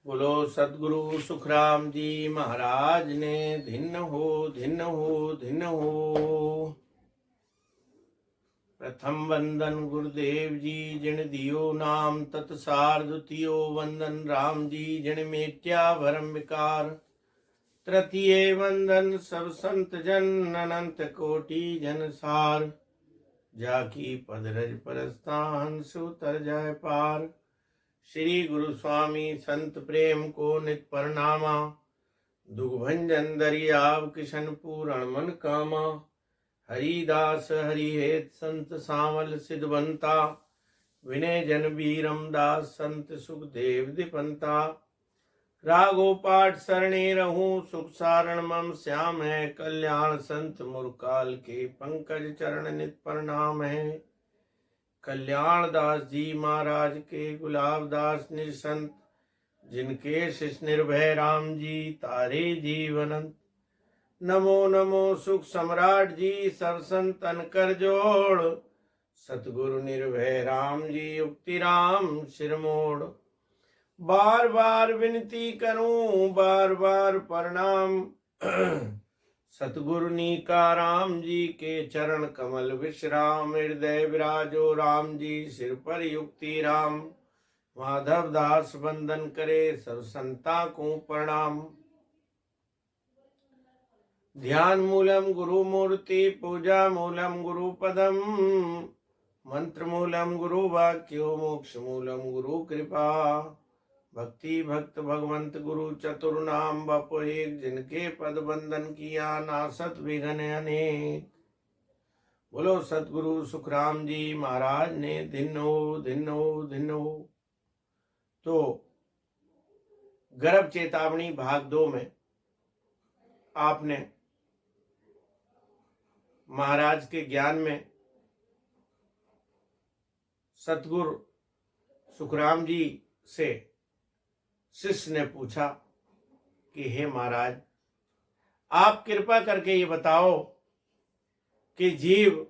बोलो सतगुरु सुखराम जी महाराज ने धिन्न हो धिन्न हो धिन्न हो। प्रथम वंदन गुरुदेव जी जिन दियो नाम तत्सार, द्वितीयो वंदन राम जी जिन मेट्या भरम विकार, तृतीय वंदन सब संत जन अनंत कोटि जन सार, जाकी पदरज परस्तान सो तर जाय पार। श्री गुरु स्वामी संत प्रेम को नित प्रणामा, दुर्भंजन दरियाव किशन पूरण मन कामा। हरिदास हरिहेत संत सावल सिद्धवंता, विनय जन बीरम दास संत सुखदेव दिपंता। रागो पाठ सरणे रहूं सुख सारण मम श्याम है, कल्याण संत मुरकाल के पंकज चरण नित प्रणाम है। कल्याण दास जी महाराज के गुलाब दास निसंत, जिनके शिष निर्भय राम जी तारे जीवनंत। नमो नमो सुख सम्राट जी सब संतन कर जोड़, सतगुरु निर्भय राम जी उक्ति राम शिरमोड़। बार बार विनती करूं बार बार प्रणाम, सतगुरु नीकाराम जी के चरण कमल विश्राम। हृदय विराजो राम जी सिर पर युक्ति राम, माधव दास वंदन करे सब संता को प्रणाम। ध्यान मूलम गुरु मूर्ति पूजा मूलम गुरु पदम, मंत्र मूलम गुरु वाक्यो मोक्ष मूलम गुरु कृपा। भक्ति भक्त भगवंत गुरु चतुर नाम बपो एक, जिनके पद बंदन किया नासत विघन अनेक। बोलो सतगुरु सुखराम जी महाराज ने धिन्नो धिन्नो धिन्नो। तो गर्भ चेतावनी भाग 2 में आपने महाराज के ज्ञान में सतगुरु सुखराम जी से शिष्य ने पूछा कि हे महाराज, आप कृपा करके ये बताओ कि जीव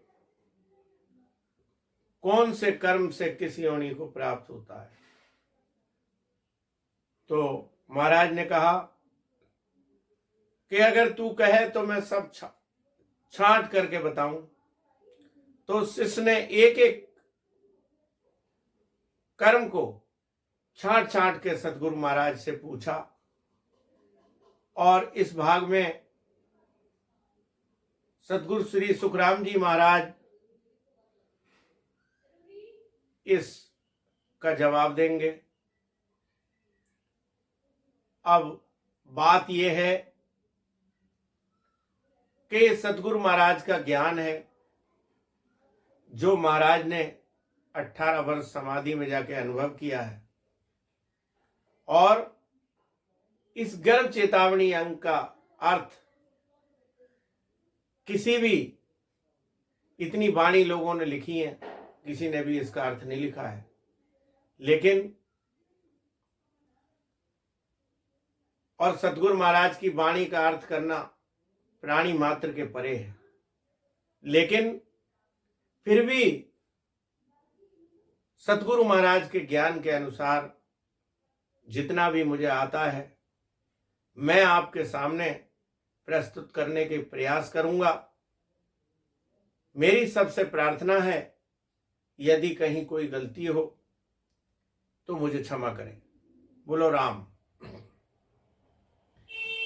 कौन से कर्म से किस योनि को प्राप्त होता है। तो महाराज ने कहा कि अगर तू कहे तो मैं सब छांट करके बताऊं। तो शिष्य ने एक एक कर्म को छांट छांट के सतगुरु महाराज से पूछा, और इस भाग में सतगुरु श्री सुखराम जी महाराज इसका जवाब देंगे। अब बात यह है कि सतगुरु महाराज का ज्ञान है जो महाराज ने 18 वर्ष समाधि में जाके अनुभव किया है, और इस गर्भ चेतावनी अंक का अर्थ किसी भी, इतनी वाणी लोगों ने लिखी है, किसी ने भी इसका अर्थ नहीं लिखा है, लेकिन और सतगुरु महाराज की वाणी का अर्थ करना प्राणी मात्र के परे है, लेकिन फिर भी सतगुरु महाराज के ज्ञान के अनुसार जितना भी मुझे आता है मैं आपके सामने प्रस्तुत करने के प्रयास करूंगा। मेरी सबसे प्रार्थना है, यदि कहीं कोई गलती हो तो मुझे क्षमा करें। बोलो राम।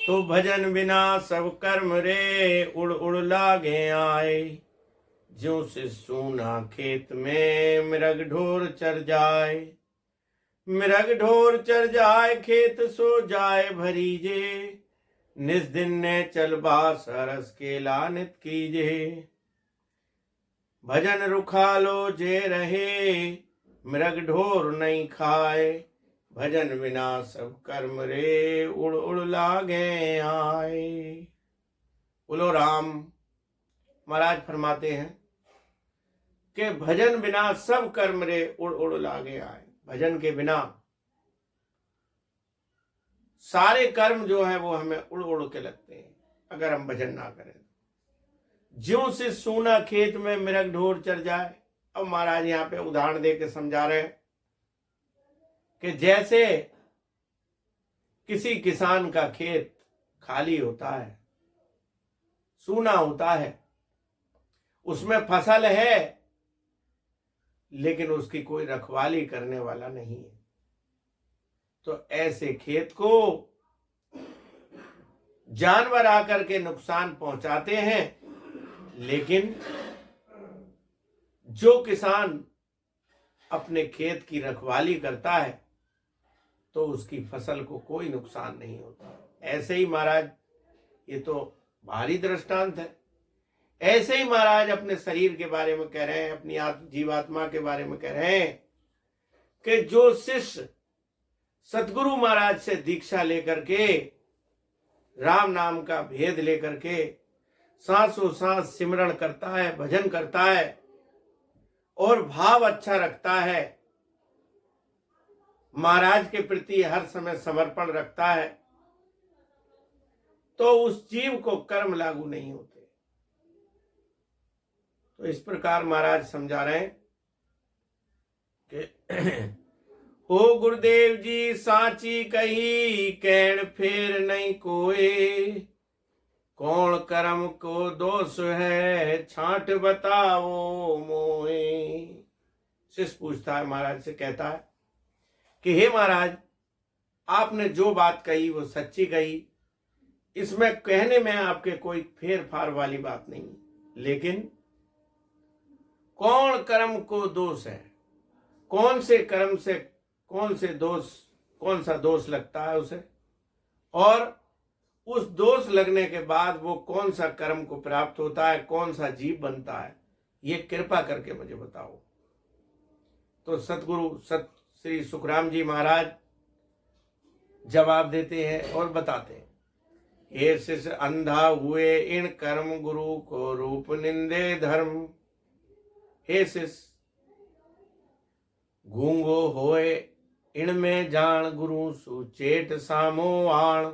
तो भजन बिना सब कर्म रे, उड़ उड़ लागे आए, ज्यों से सूना खेत में मृग ढोर चर जाए। मृग ढोर चर जाए खेत सो जाए भरीजे, निस दिन ने चल बास रस के लानित कीजे। भजन रुखालो जे रहे, मृग ढोर नहीं खाए, भजन बिना सब कर्म रे, उड़ उड़ लागे आए। बोलो राम। महाराज फरमाते हैं कि भजन बिना सब कर्म रे, उड़ उड़ लागे आए। भजन के बिना सारे कर्म जो है वो हमें उड़ उड़ के लगते हैं अगर हम भजन ना करें। ज्यों से सूना खेत में मृग ढोर चर जाए। अब महाराज यहाँ पे उदाहरण दे के समझा रहे हैं कि जैसे किसी किसान का खेत खाली होता है, सूना होता है, उसमें फसल है लेकिन उसकी कोई रखवाली करने वाला नहीं है, तो ऐसे खेत को जानवर आकर के नुकसान पहुंचाते हैं, लेकिन जो किसान अपने खेत की रखवाली करता है तो उसकी फसल को कोई नुकसान नहीं होता। ऐसे ही महाराज, ये तो भारी दृष्टांत है, ऐसे ही महाराज अपने शरीर के बारे में कह रहे हैं, अपनी जीवात्मा के बारे में कह रहे हैं कि जो शिष्य सतगुरु महाराज से दीक्षा लेकर के राम नाम का भेद लेकर के सांसों सांस सिमरण करता है, भजन करता है और भाव अच्छा रखता है, महाराज के प्रति हर समय समर्पण रखता है, तो उस जीव को कर्म लागू नहीं होते। तो इस प्रकार महाराज समझा रहे हैं कि हो गुरुदेव जी सांची कही कहण फेर नहीं कोई, कौन कर्म को दोष है छांट बताओ मोए। शिष्य पूछता है महाराज से, कहता है कि हे महाराज, आपने जो बात कही वो सच्ची कही, इसमें कहने में आपके कोई फेर फार वाली बात नहीं, लेकिन कौन कर्म को दोष है, कौन से कर्म से कौन सा दोष लगता है उसे, और उस दोष लगने के बाद वो कौन सा कर्म को प्राप्त होता है, कौन सा जीव बनता है, ये कृपा करके मुझे बताओ। तो सतगुरु श्री सुखराम जी महाराज जवाब देते हैं और बताते हैं, हे शिष्य अंधा हुए इन कर्म गुरु को रूप निंदे धर्म। हे शिष्य गूंगो होए इनमें जान गुरु सुचेत सामो आण।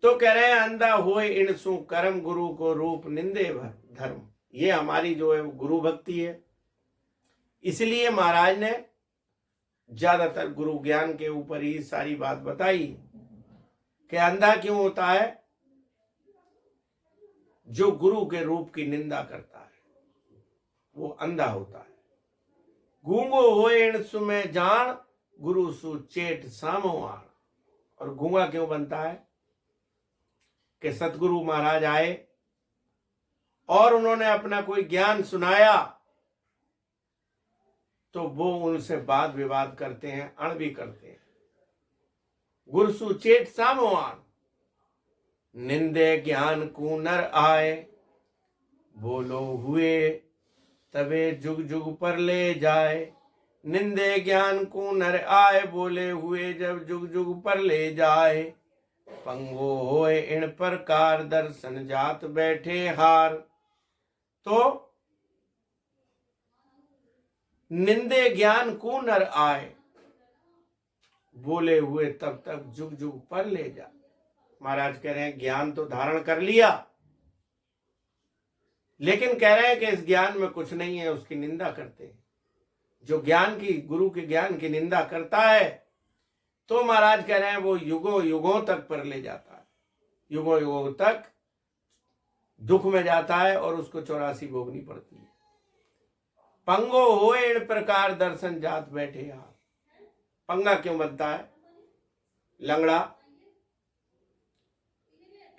तो कह रहे हैं अंधा होए इन सु कर्म गुरु को रूप निंदे धर्म। ये हमारी जो है गुरु भक्ति है, इसलिए महाराज ने ज्यादातर गुरु ज्ञान के ऊपर ही सारी बात बताई कि अंधा क्यों होता है, जो गुरु के रूप की निंदा करता है वो अंधा होता है। गूंगो होए इन सुमें जान गुरु सुचेत सामोआण। और गूंगा क्यों बनता है कि सतगुरु महाराज आए और उन्होंने अपना कोई ज्ञान सुनाया तो वो उनसे वाद विवाद करते हैं, अण भी करते हैं। गुरु सुचेत सामोआण निंदे ज्ञान को नर आए, बोलो हुए तबे जुग जुग पर ले जाए। निंदे ज्ञान को नर आए, बोले हुए जब जुग जुग पर ले जाए। पंगो होए इन प्रकार दर्शन जात बैठे हार। तो निंदे ज्ञान को नर आए, बोले हुए तब तक जुग जुग पर ले जा। महाराज कह रहे हैं ज्ञान तो धारण कर लिया, लेकिन कह रहे हैं कि इस ज्ञान में कुछ नहीं है, उसकी निंदा करते हैं। जो ज्ञान की गुरु के ज्ञान की निंदा करता है तो महाराज कह रहे हैं वो युगों युगों तक पर ले जाता है, युगों युगों तक दुख में जाता है और उसको 84 भोगनी पड़ती है। पंगो होए इन प्रकार दर्शन जात बैठे यार। पंगा क्यों बनता है, लंगड़ा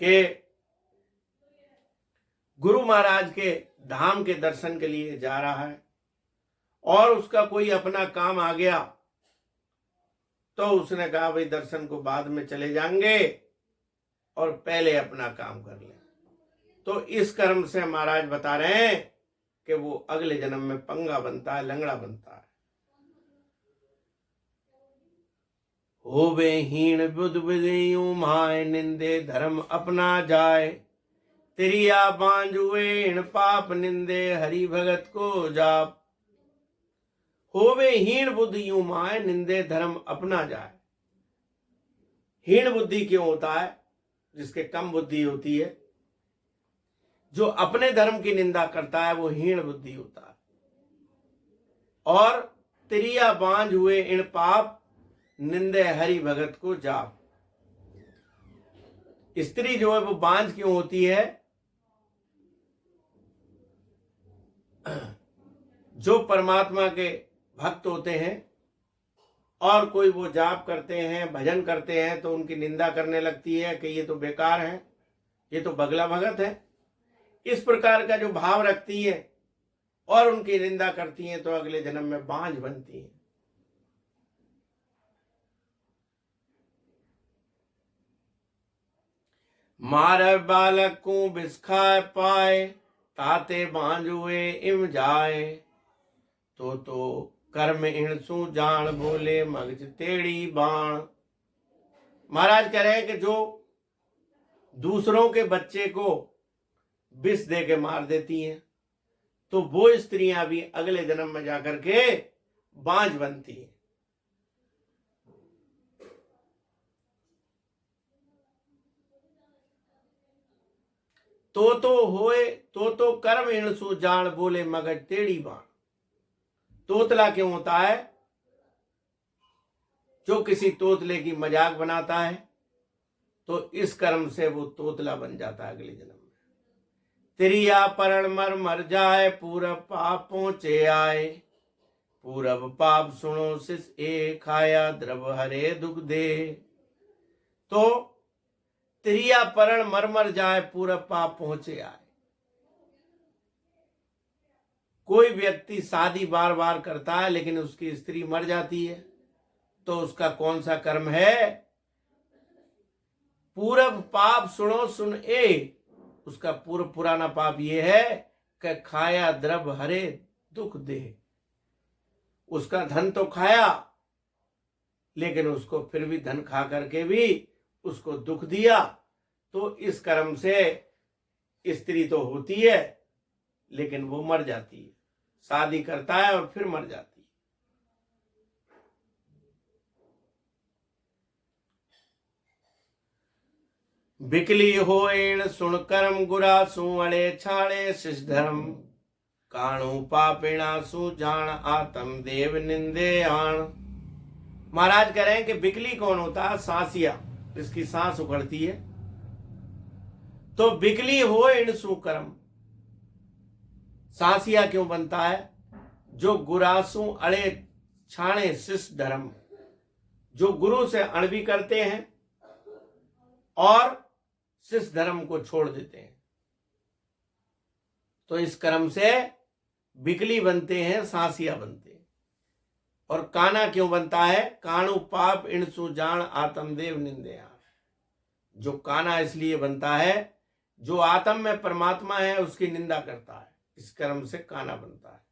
के गुरु महाराज के धाम के दर्शन के लिए जा रहा है और उसका कोई अपना काम आ गया तो उसने कहा भाई दर्शन को बाद में चले जाएंगे और पहले अपना काम कर ले। तो इस कर्म से महाराज बता रहे हैं कि वो अगले जन्म में पंगा बनता है, लंगड़ा बनता है। होवे हीन बुध बुधियु माय निंदे धर्म अपना जाए। तिरिया बांझुए इन पाप निंदे हरि भगत को जाप। होवे हीन बुद्धि यू माय निंदे धर्म अपना जाए। हीन बुद्धि क्यों होता है, जिसके कम बुद्धि होती है, जो अपने धर्म की निंदा करता है वो हीन बुद्धि होता है। और तिरिया बांझ हुए इन पाप निंदे हरि भगत को जाप। स्त्री जो है वो बांझ क्यों होती है? जो परमात्मा के भक्त होते हैं और कोई वो जाप करते हैं, भजन करते हैं, तो उनकी निंदा करने लगती है कि ये तो बेकार है, ये तो बगला भगत है। इस प्रकार का जो भाव रखती है और उनकी निंदा करती हैं, तो अगले जन्म में बांझ बनती है। मारे बालक को बिस्खाए पाए, ताते बांझ हुए इम जाए। तो कर्म इणसू जान, बोले मगज तेड़ी बाण। महाराज कह रहे हैं कि जो दूसरों के बच्चे को विष दे के मार देती हैं, तो वो स्त्रियां भी अगले जन्म में जाकर के बांझ बनती हैं। तो होए तो कर्म इणसु जान, बोले मगज टेढ़ी बाण। तोतला क्यों होता है? जो किसी तोतले की मजाक बनाता है, तो इस कर्म से वो तोतला बन जाता है अगले जन्म में। तिरिया परण मर मर जाए, पूरब पाप पहुंचे आए। पूरब पाप सुनो शिष ए, खाया द्रव हरे दुख दे। तो तिरिया परण मर मर जाए, पूरब पाप पहुंचे आए। कोई व्यक्ति शादी बार बार करता है लेकिन उसकी स्त्री मर जाती है, तो उसका कौन सा कर्म है? पूरब पाप सुनो सुन ए। उसका पूर्व पुराना पाप ये है कि खाया द्रव हरे दुख दे। उसका धन तो खाया, लेकिन उसको फिर भी धन खा करके भी उसको दुख दिया। तो इस कर्म से स्त्री तो होती है लेकिन वो मर जाती है। शादी करता है और फिर मर जाती है। बिकली होएण सुन कर्म, गुरा सु अड़े छाड़े शिष धर्म। काणु पापिणा सु जान, आत्म देव निंदे आण। महाराज कह रहे हैं कि बिकली कौन होता है? सांसिया, इसकी सांस उखड़ती है। तो बिकली हो इन सुकर्म, सांसिया क्यों बनता है? जो गुरासु अड़े छाणे शिष धर्म, जो गुरु से अणवी करते हैं और शिष धर्म को छोड़ देते हैं, तो इस कर्म से बिकली बनते हैं, सांसिया बनते हैं। और काना क्यों बनता है? काणु पाप इणसु जान, आत्मदेव निंदया। जो काना इसलिए बनता है, जो आत्म में परमात्मा है उसकी निंदा करता है, इस कर्म से काना बनता है।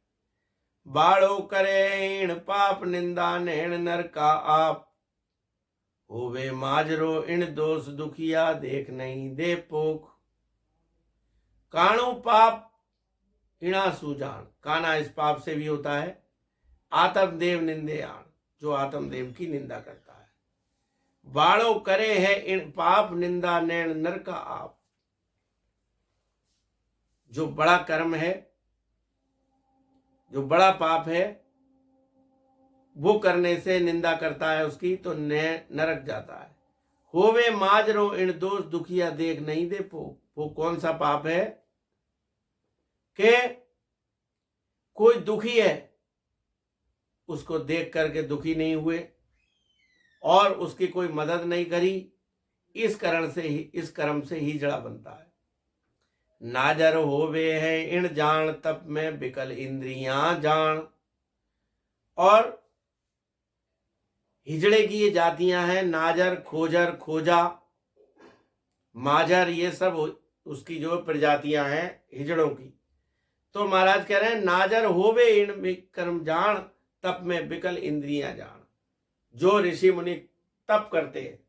बाड़ो करे इन पाप, निंदा नैण नर का आप। होवे माजरो इन दोष, दुखिया देख नहीं दे पोख। काणु पाप इणा सुजान, काना इस पाप से भी होता है। आत्मदेव निंदे आण, जो आत्मदेव की निंदा करता है। बाड़ो करे है इन पाप, निंदा नैण नर का आप। जो बड़ा कर्म है, जो बड़ा पाप है, वो करने से निंदा करता है उसकी, तो नरक जाता है। होवे माजरो इन दोष, दुखिया देख नहीं दे पो। वो कौन सा पाप है कि कोई दुखी है, उसको देख करके दुखी नहीं हुए और उसकी कोई मदद नहीं करी। इस कर्म से ही जड़ा बनता है। नाजर होवे है इन जान, तप में विकल इंद्रियां जान। और हिजड़े की ये जातियां हैं, नाजर, खोजर, खोजा, माजर, ये सब उसकी जो प्रजातियां हैं हिजड़ों की। तो महाराज कह रहे हैं नाजर होवे इन कर्म जान, तप में विकल इंद्रियां जान। जो ऋषि मुनि तप करते हैं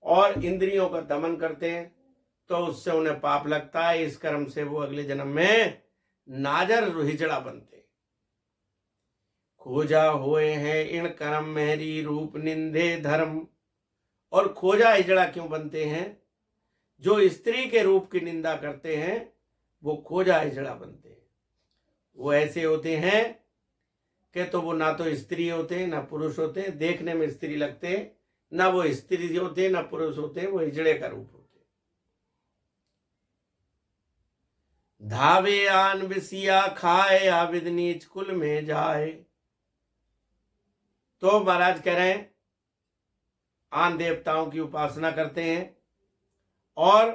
और इंद्रियों का दमन करते हैं, तो उससे उन्हें पाप लगता है। इस कर्म से वो अगले जन्म में नाजर हिजड़ा बनते। खोजा होए हैं इन कर्म, मेहरी रूप निंदे धर्म। और खोजा हिजड़ा क्यों बनते हैं? जो स्त्री के रूप की निंदा करते हैं वो खोजा हिजड़ा बनते हैं। वो ऐसे होते हैं के तो वो ना तो स्त्री होते हैं ना पुरुष होते हैं, देखने में स्त्री लगते हैं, ना वो स्त्री होते हैं ना पुरुष होते हैं, वो हिजड़े का रूप होते हैं। धावे आन विसिया खाए आविद नीच कुल में जाए। तो महाराज कह रहे हैं आन देवताओं की उपासना करते हैं और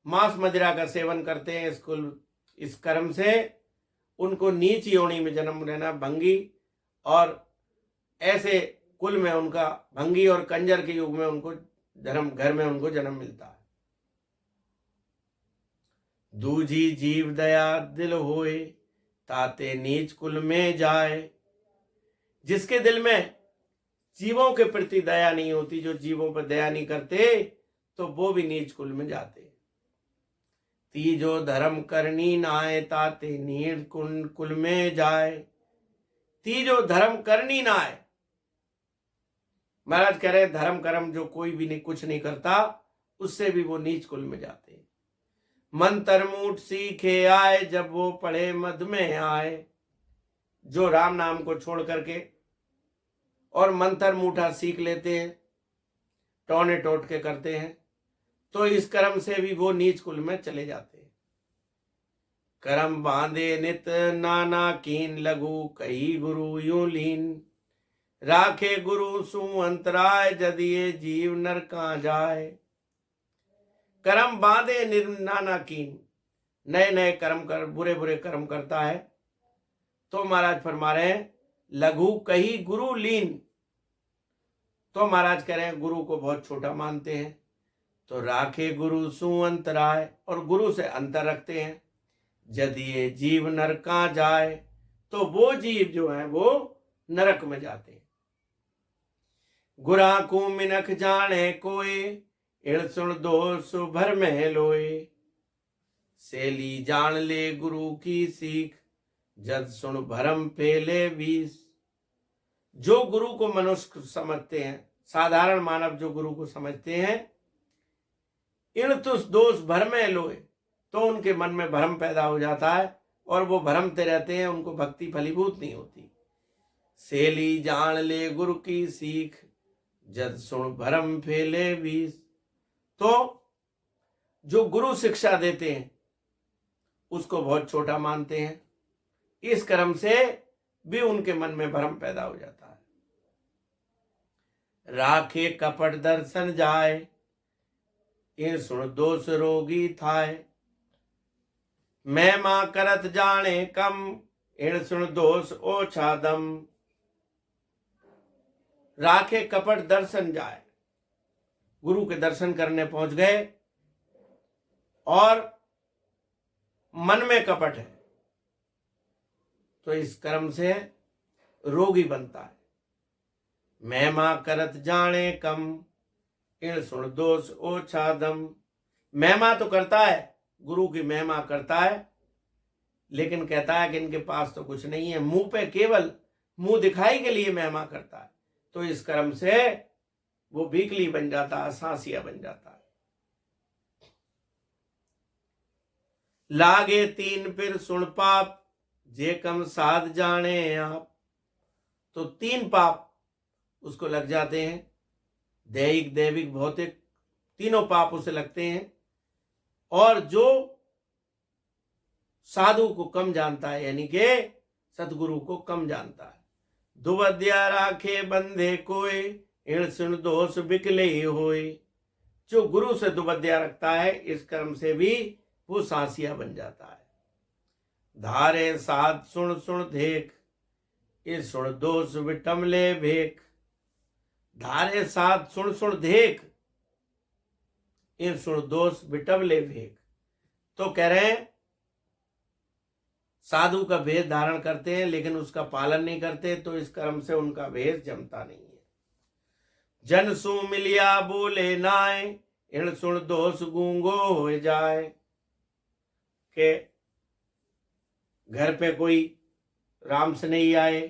मांस मदिरा का सेवन करते हैं, इस कर्म से उनको नीच योनि में जन्म लेना, भंगी और ऐसे कुल में उनका, भंगी और कंजर के युग में उनको धर्म घर में उनको जन्म मिलता है। दूजी जीव दया दिल होए ताते नीच कुल में जाए। जिसके दिल में जीवों के प्रति दया नहीं होती, जो जीवों पर दया नहीं करते, तो वो भी नीच कुल में जाते। तीजो धर्म करनी नाए ताते नीच कुल में जाए। तीजो धर्म करनी नाए, महाराज कह रहे धर्म कर्म जो कोई भी नहीं, कुछ नहीं करता, उससे भी वो नीच कुल में जाते हैं। मंत्र मूठ सीखे आए जब वो पढ़े मध में आए। जो राम नाम को छोड़ करके और मंत्र मूठा सीख लेते हैं, टोने टोट के करते हैं, तो इस कर्म से भी वो नीच कुल में चले जाते हैं। कर्म बांधे नित नाना कीन लघु कही गुरु यूं लीन। राखे गुरु सु अंतराय जदिए जीव नर कहां जाए। कर्म बांधे नाना कीन, नए नए कर्म कर, बुरे बुरे कर्म करता है, तो महाराज फरमा रहे हैं लघु कही गुरु लीन। तो महाराज कह रहे हैं गुरु को बहुत छोटा मानते हैं, तो राखे गुरु सु अंतराय, और गुरु से अंतर रखते हैं। यदि ये जीव नरका जाए, तो वो जीव जो है वो नरक में जाते हैं। गुरा को मिनख जाने कोई, इण सुन दोष भर में लोए। सेली जान ले गुरु की सीख, जद सुन भरम फैले बीस। जो गुरु को मनुष्य समझते हैं, साधारण मानव जो गुरु को समझते हैं, इन तुस दोष भर में लोए, तो उनके मन में भ्रम पैदा हो जाता है और वो भ्रमते रहते हैं, उनको भक्ति फलीभूत नहीं होती। सेली जान ले गुरु की सीख, जद सुन भरम फैले बीस। तो जो गुरु शिक्षा देते हैं उसको बहुत छोटा मानते हैं, इस कर्म से भी उनके मन में भ्रम पैदा हो जाता है। राखे कपट दर्शन जाए, इन सुन दोष रोगी थाए। मैं मां करत जाने कम, इन सुन दोष ओछा दम। राखे कपट दर्शन जाए, गुरु के दर्शन करने पहुंच गए और मन में कपट है, तो इस कर्म से रोगी बनता है। महिमा करत जाने कम, इन सुन दोष ओछा दम। महिमा तो करता है, गुरु की महिमा करता है, लेकिन कहता है कि इनके पास तो कुछ नहीं है, मुंह पे केवल मुंह दिखाई के लिए महिमा करता है, तो इस कर्म से वो बीकली बन जाता है, सांसिया बन जाता है। लागे तीन फिर सुन पाप, जे कम साध जाने आप। तो तीन पाप उसको लग जाते हैं, दैहिक दैविक भौतिक, तीनों पाप उसे लगते हैं। और जो साधु को कम जानता है, यानी कि सतगुरु को कम जानता है। दुबद्या राखे बंधे कोई, इण सुन दोष बिकले होए। जो गुरु से दुबद्या रखता है, इस कर्म से भी वो सांसिया बन जाता है। धारे साध सुन सुन देख, इस सुन दोष विटमले भेख। धारे साध सुन सुन देख, इन सुन दोष विटमले भेख। तो कह रहे हैं साधु का भेष धारण करते हैं लेकिन उसका पालन नहीं करते, तो इस कर्म से उनका भेष जमता नहीं है। जन सु मिलिया बोले नाय, इण सुन दोष गूंगो हो जाए। के घर पे कोई राम से नहीं आए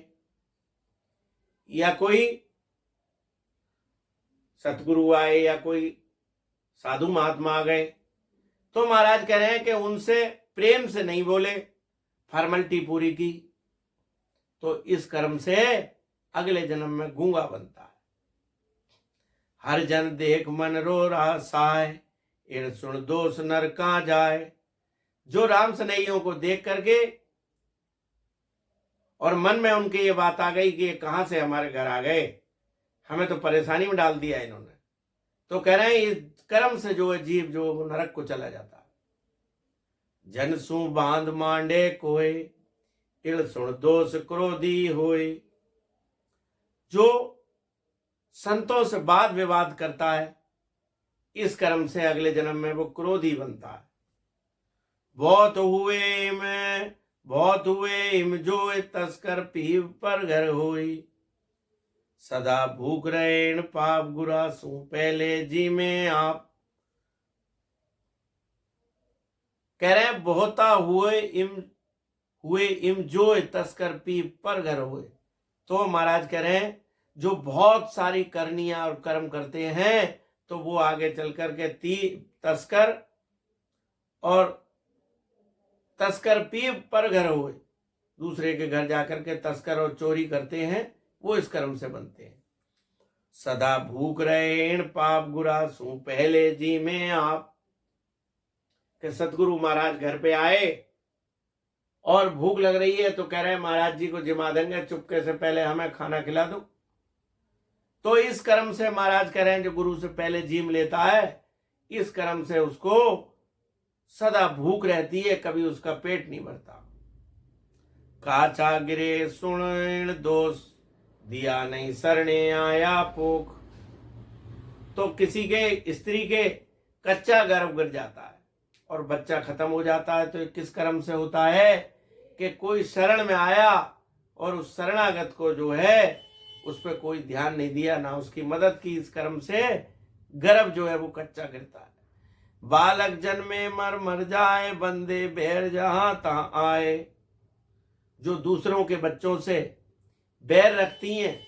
या कोई सतगुरु आए या कोई साधु महात्मा आ गए, तो महाराज कह रहे हैं कि उनसे प्रेम से नहीं बोले, फॉर्मेलिटी पूरी की, तो इस कर्म से अगले जन्म में गूंगा बनता है। हर जन देख मन रो रहा साय, इण सुन दोष नर कहाँ जाए। जो राम स्नेहियों को देख करके और मन में उनके ये बात आ गई कि ये कहाँ से हमारे घर आ गए, हमें तो परेशानी में डाल दिया इन्होंने, तो कह रहे हैं इस कर्म से जो है जीव जो वो नरक को चला जाता है। जन सु बांध मांडे कोय, इण सुन दोष क्रोधी होय। जो संतों से वाद विवाद करता है, इस कर्म से अगले जन्म में वो क्रोधी बनता है। बहुत हुए इम जो तस्कर पीव पर घर होई। सदा भूख रहे पाप गुरा सु पहले जी में आप। कह रहे हैं बहुता हुए इम जो तस्कर पीव पर घर हुए। तो महाराज कह रहे हैं जो बहुत सारी करनियां और कर्म करते हैं तो वो आगे चल करके तस्कर और तस्कर पीव पर घर हुए, दूसरे के घर जाकर के तस्कर और चोरी करते हैं, वो इस कर्म से बनते हैं। सदा भूख रहे इन पाप गुरा सु पहले जी में आप। कि सतगुरु महाराज घर पे आए और भूख लग रही है तो कह रहे हैं महाराज जी को जिमा देंगे, चुपके से पहले हमें खाना खिला दो। तो इस कर्म से महाराज कह रहे हैं जो गुरु से पहले जीम लेता है, इस कर्म से उसको सदा भूख रहती है, कभी उसका पेट नहीं भरता। काचा गिरे सुन दोष, दिया नहीं सरने आया पोख। तो किसी के स्त्री के कच्चा गर्भ गिर जाता है और बच्चा खत्म हो जाता है, तो किस कर्म से होता है कि कोई शरण में आया और उस शरणागत को जो है उस पर कोई ध्यान नहीं दिया, ना उसकी मदद की, इस कर्म से गर्भ जो है वो कच्चा गिरता है। बालक जन्मे मर जाए, बंदे बैर जहां तहां आए। जो दूसरों के बच्चों से बैर रखती हैं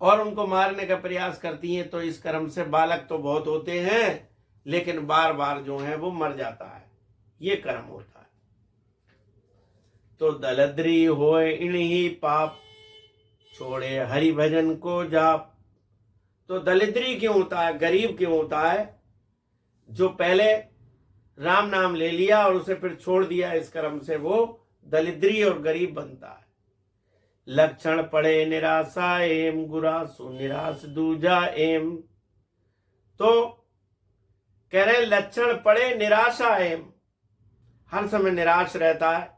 और उनको मारने का प्रयास करती हैं, तो इस कर्म से बालक तो बहुत होते हैं लेकिन बार बार जो है वो मर जाता है, ये कर्म होता है। तो दलद्री होए इन्हीं पाप, छोड़े हरि भजन को जाप। तो दलिद्री क्यों होता है, गरीब क्यों होता है? जो पहले राम नाम ले लिया और उसे फिर छोड़ दिया, इस कर्म से वो दलिद्री और गरीब बनता है। लक्षण पड़े निराशा एम, गुरा सु निराश दूजा एम। तो कह रहे लक्षण पड़े निराशा एम, हर समय निराश रहता है।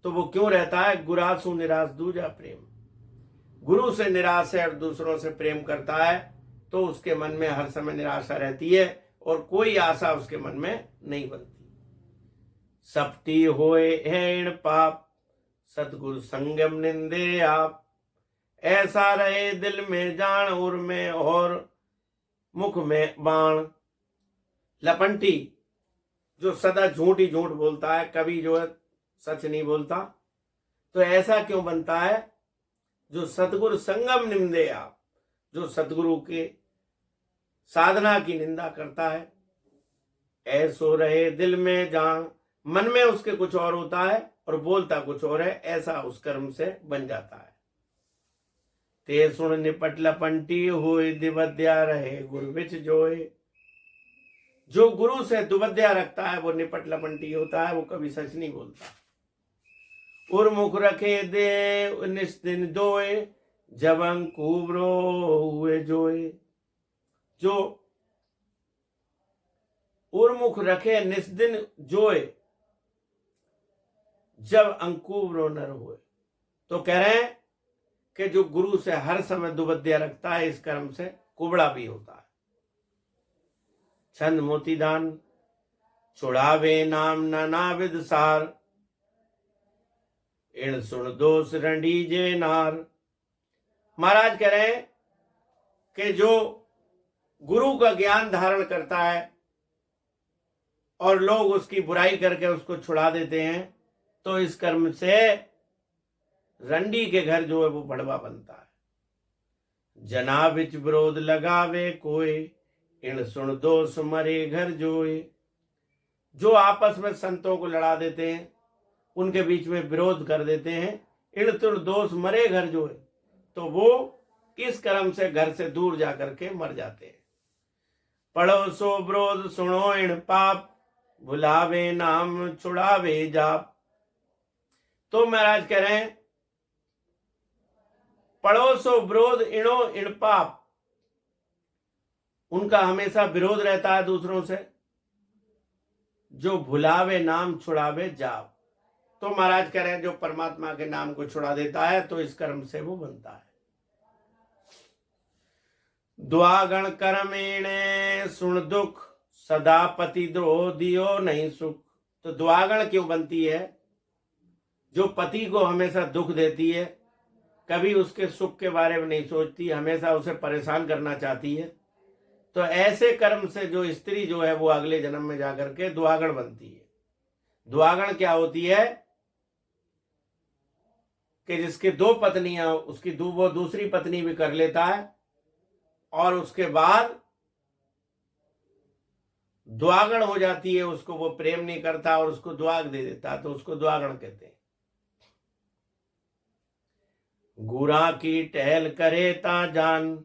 तो वो क्यों रहता है? गुरासु निराश दूजा प्रेम। गुरु से निराश है और दूसरों से प्रेम करता है, तो उसके मन में हर समय निराशा रहती है और कोई आशा उसके मन में नहीं बनती। सपटी होए हेण पाप, सतगुरु संगम निंदे आप। ऐसा रहे दिल में जान, उर में और मुख में बाण। लपंटी जो सदा झूठ ही झूठ बोलता है, कभी जो है सच नहीं बोलता, तो ऐसा क्यों बनता है? जो सतगुरु संगम निंदे आप, जो सतगुरु के साधना की निंदा करता है। ऐसो रहे दिल में जान, मन में उसके कुछ और होता है और बोलता कुछ और है, ऐसा उस कर्म से बन जाता है। ते सुन निपट लपंटी होए, दिवद्या रहे गुरु विच जोए। जो गुरु से दुबद्या रखता है वो निपट लपंटी होता है, वो कभी सच नहीं बोलता। उर्मुख रखे दे निस्दिन दोए, जब अंकुब्रो हुए जोए। जो उर्मुख रखे निस्दिन जोए, जब अंकुब्रो नर हुए। तो कह रहे हैं कि जो गुरु से हर समय दुबद्या रखता है, इस कर्म से कुबड़ा भी होता है। छंद मोतीदान छुड़ावे नाम नानाविद सार, इण सुन दोष रंडीजे नार। महाराज कह रहे हैं कि जो गुरु का ज्ञान धारण करता है और लोग उसकी बुराई करके उसको छुड़ा देते हैं, तो इस कर्म से रंडी के घर जो है वो बड़वा बनता है। जना बिच विरोध लगावे कोई, इण सुन दोष मरे घर जोए। जो आपस में संतों को लड़ा देते हैं, उनके बीच में विरोध कर देते हैं, इण तुर दोष मरे घर जो है, तो वो इस कर्म से घर से दूर जाकर के मर जाते हैं। पढ़ो सो ब्रोध सुनो इण पाप, भुलावे नाम छुड़ावे जाप। तो महाराज कह रहे हैं पढ़ो सो विरोध इणो इण पाप, उनका हमेशा विरोध रहता है दूसरों से। जो भुलावे नाम छुड़ावे जाप, तो महाराज कह रहे हैं जो परमात्मा के नाम को छुड़ा देता है तो इस कर्म से वो बनता है। द्वागण कर्मेणे सुन दुख, सदा पति द्रोह दियो नहीं सुख। तो द्वागण क्यों बनती है? जो पति को हमेशा दुख देती है, कभी उसके सुख के बारे में नहीं सोचती, हमेशा उसे परेशान करना चाहती है, तो ऐसे कर्म से जो स्त्री जो है वो अगले जन्म में जाकर के द्वागण बनती है। द्वागण क्या होती है कि जिसके दो पत्नियां, उसकी वो दूसरी पत्नी भी कर लेता है और उसके बाद द्वागण हो जाती है, उसको वो प्रेम नहीं करता और उसको द्वाग दे देता, तो उसको द्वागण कहते हैं। गुरा की टहल करे ता जान,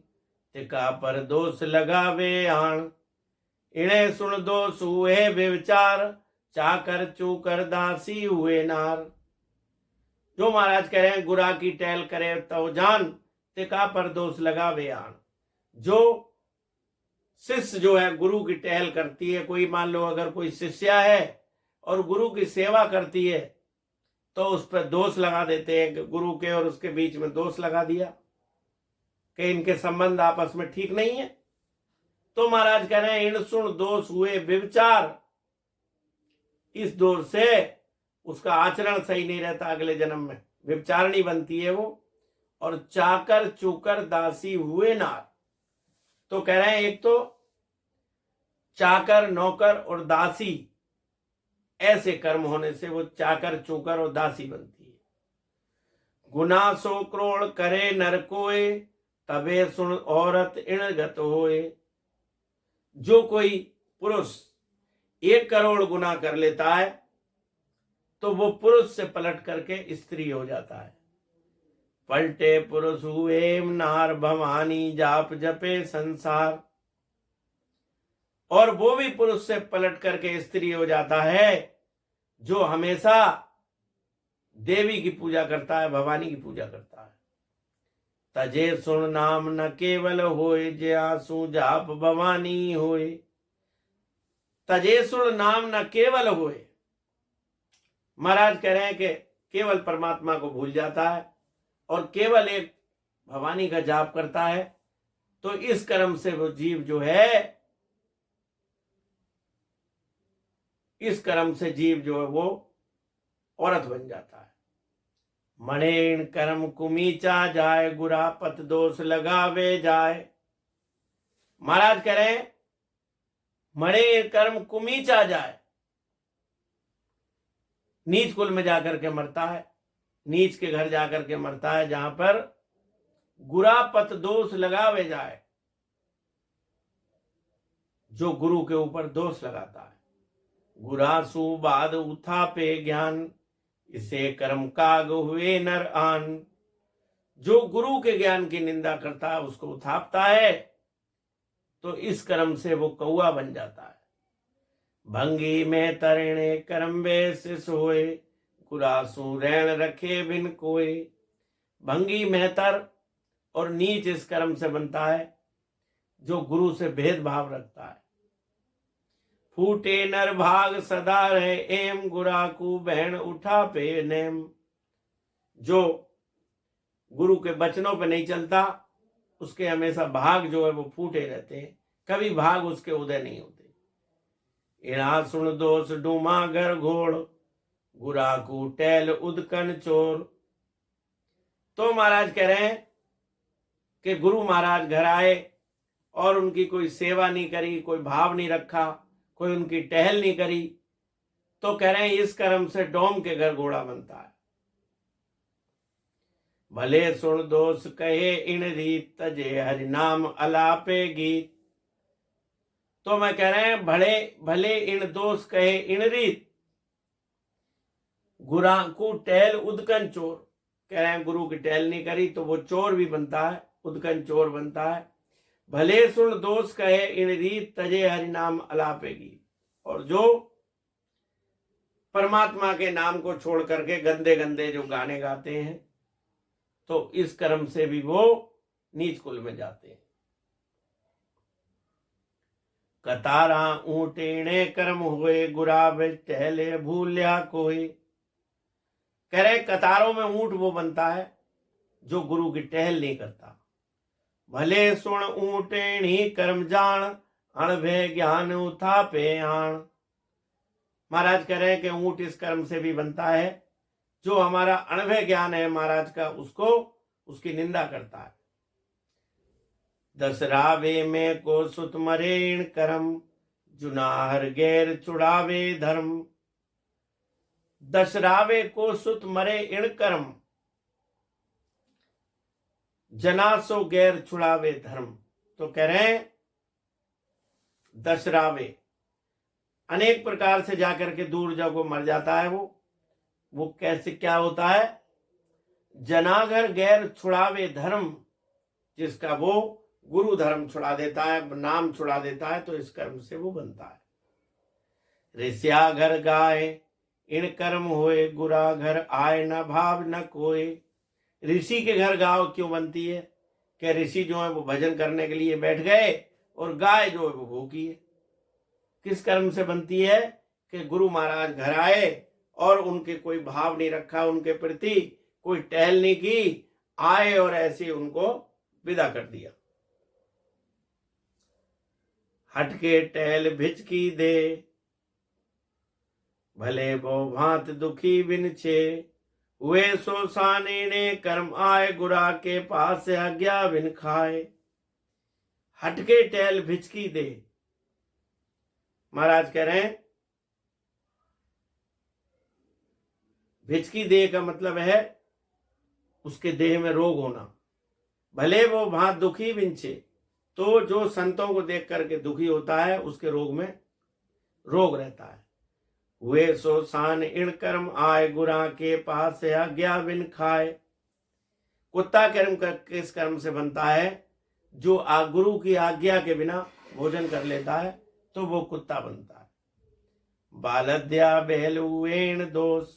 तिका पर दोष लगावे आण। इणे सुन दोष हुए बेविचार, चाकर चूकर दासी हुए नार। जो महाराज कह रहे हैं गुरा की टहल करे तो जान, तिका पर दोष लगावे आण। जो शिष्य जो है गुरु की टहल करती है, कोई मान लो अगर कोई शिष्या है और गुरु की सेवा करती है तो उस पर दोष लगा देते हैं, गुरु के और उसके बीच में दोष लगा दिया कि इनके संबंध आपस में ठीक नहीं है। तो महाराज कह रहे हैं इन सुन दोष हुए व्यभिचार, इस दोष से उसका आचरण सही नहीं रहता, अगले जन्म में व्यभिचारिणी बनती है वो। और चाकर चूकर दासी हुए नार, तो कह रहे हैं एक तो चाकर नौकर और दासी, ऐसे कर्म होने से वो चाकर चूकर और दासी बनती है। गुना सो क्रोड़ करे नर कोय, तबे सुन औरत इणगत होए। जो कोई पुरुष 1 करोड़ गुना कर लेता है तो वो पुरुष से पलट करके स्त्री हो जाता है। पलटे पुरुष हुए नार भवानी, जाप जपे संसार। और वो भी पुरुष से पलट करके स्त्री हो जाता है जो हमेशा देवी की पूजा करता है, भवानी की पूजा करता है। तजे सुन नाम न केवल होए, जे आंसू जाप भवानी होए। तजे सुन नाम न केवल होए, महाराज कह रहे हैं कि केवल परमात्मा को भूल जाता है और केवल एक भवानी का जाप करता है, तो इस कर्म से वो जीव जो है, इस कर्म से जीव जो है वो औरत बन जाता है। मणेन कर्म कुमीचा जाए, गुरा पत दोष लगावे जाए। महाराज कह रहे हैं मणे कर्म कुमीचा जाए, नीच कुल में जाकर के मरता है, नीच के घर जाकर के मरता है, जहां पर गुरा पत दोष लगावे जाए, जो गुरु के ऊपर दोष लगाता है। गुरासु बाद उथापे ज्ञान, इसे कर्म काग हुए नर आन। जो गुरु के ज्ञान की निंदा करता है, उसको उथापता है, तो इस कर्म से वो कौआ बन जाता है। भंगी में तरेणे कर्म बेसिस होए, गुरासु रैण रखे बिन कोए। भंगी मेहतर और नीच इस कर्म से बनता है जो गुरु से भेदभाव रखता है। फूटे नर भाग सदा रहे एम, गुराकू बहन उठा पे नेम। जो गुरु के वचनों पे नहीं चलता, उसके हमेशा भाग जो है वो फूटे रहते हैं, कभी भाग उसके उदय नहीं होते। इणा सुन दोष डूमा घर घोड़, गुराकू टैल उदकन चोर। तो महाराज कह रहे हैं कि गुरु महाराज घर आए और उनकी कोई सेवा नहीं करी, कोई भाव नहीं रखा, कोई उनकी टहल नहीं करी, तो कह रहे हैं इस कर्म से डोम के घर घोड़ा बनता है। भले सुन दोष कहे इन रीत, तजे हरि नाम अलापे गीत। तो मैं कह रहे हैं भले भले इन दोष कहे इन रीत, गुरा को टहल उदकन चोर, कह रहे हैं गुरु की टहल नहीं करी तो वो चोर भी बनता है, उदकन चोर बनता है। भले सुन दोष कहे इन रीत तजे हरि नाम अलापेगी। और जो परमात्मा के नाम को छोड़ करके गंदे गंदे जो गाने गाते हैं तो इस कर्म से भी वो नीच कुल में जाते हैं। कतारा ऊंटेणे कर्म हुए गुराब टहले भूल्या कोई। कह रहे कतारों में ऊंट वो बनता है जो गुरु की टहल नहीं करता। भले सुन ऊंटेणी कर्म जान अणभे ज्ञान उथापे आण। महाराज कह रहे हैं कि ऊंट इस कर्म से भी बनता है जो हमारा अणभय ज्ञान है महाराज का, उसको उसकी निंदा करता है। दसरावे में को सुत मरेण कर्म जुनाहर गैर छुड़ावे धर्म। दशरावे को सुत मरे इण कर्म जनासो गैर छुड़ावे धर्म। तो कह रहे हैं दशरावे अनेक प्रकार से जाकर के दूर जब वो मर जाता है वो कैसे क्या होता है? जनागर गैर छुड़ावे धर्म, जिसका वो गुरु धर्म छुड़ा देता है, नाम छुड़ा देता है, तो इस कर्म से वो बनता है। ऋषिया घर गाय इन कर्म होए गुरा घर आए न भाव न कोय। ऋषि के घर गाय क्यों बनती है? कि ऋषि जो है वो भजन करने के लिए बैठ गए और गाय जो है वो भूखी है। किस कर्म से बनती है? कि गुरु महाराज घर आए और उनके कोई भाव नहीं रखा, उनके प्रति कोई टहल नहीं की, आए और ऐसे उनको विदा कर दिया। हटके टहल भिचकी दे भले वो भांत दुखी बिन छे। हुए सो साने ने कर्म आए गुरा के पास से आज्ञा बिन खाए। हटके टहल भिचकी दे, महाराज कह रहे हैं भिचकी देह का मतलब है उसके देह में रोग होना। भले वो भांत दुखी बिंचे, तो जो संतों को देख करके दुखी होता है उसके रोग में रोग रहता है। हुए सो सान इण कर्म आए गुरा के पास से आज्ञा बिन खाए। कुत्ता कर्म किस कर्म से बनता है? जो गुरु की आज्ञा के बिना भोजन कर लेता है तो वो कुत्ता बनता है। बालद्या बेलुएण दोष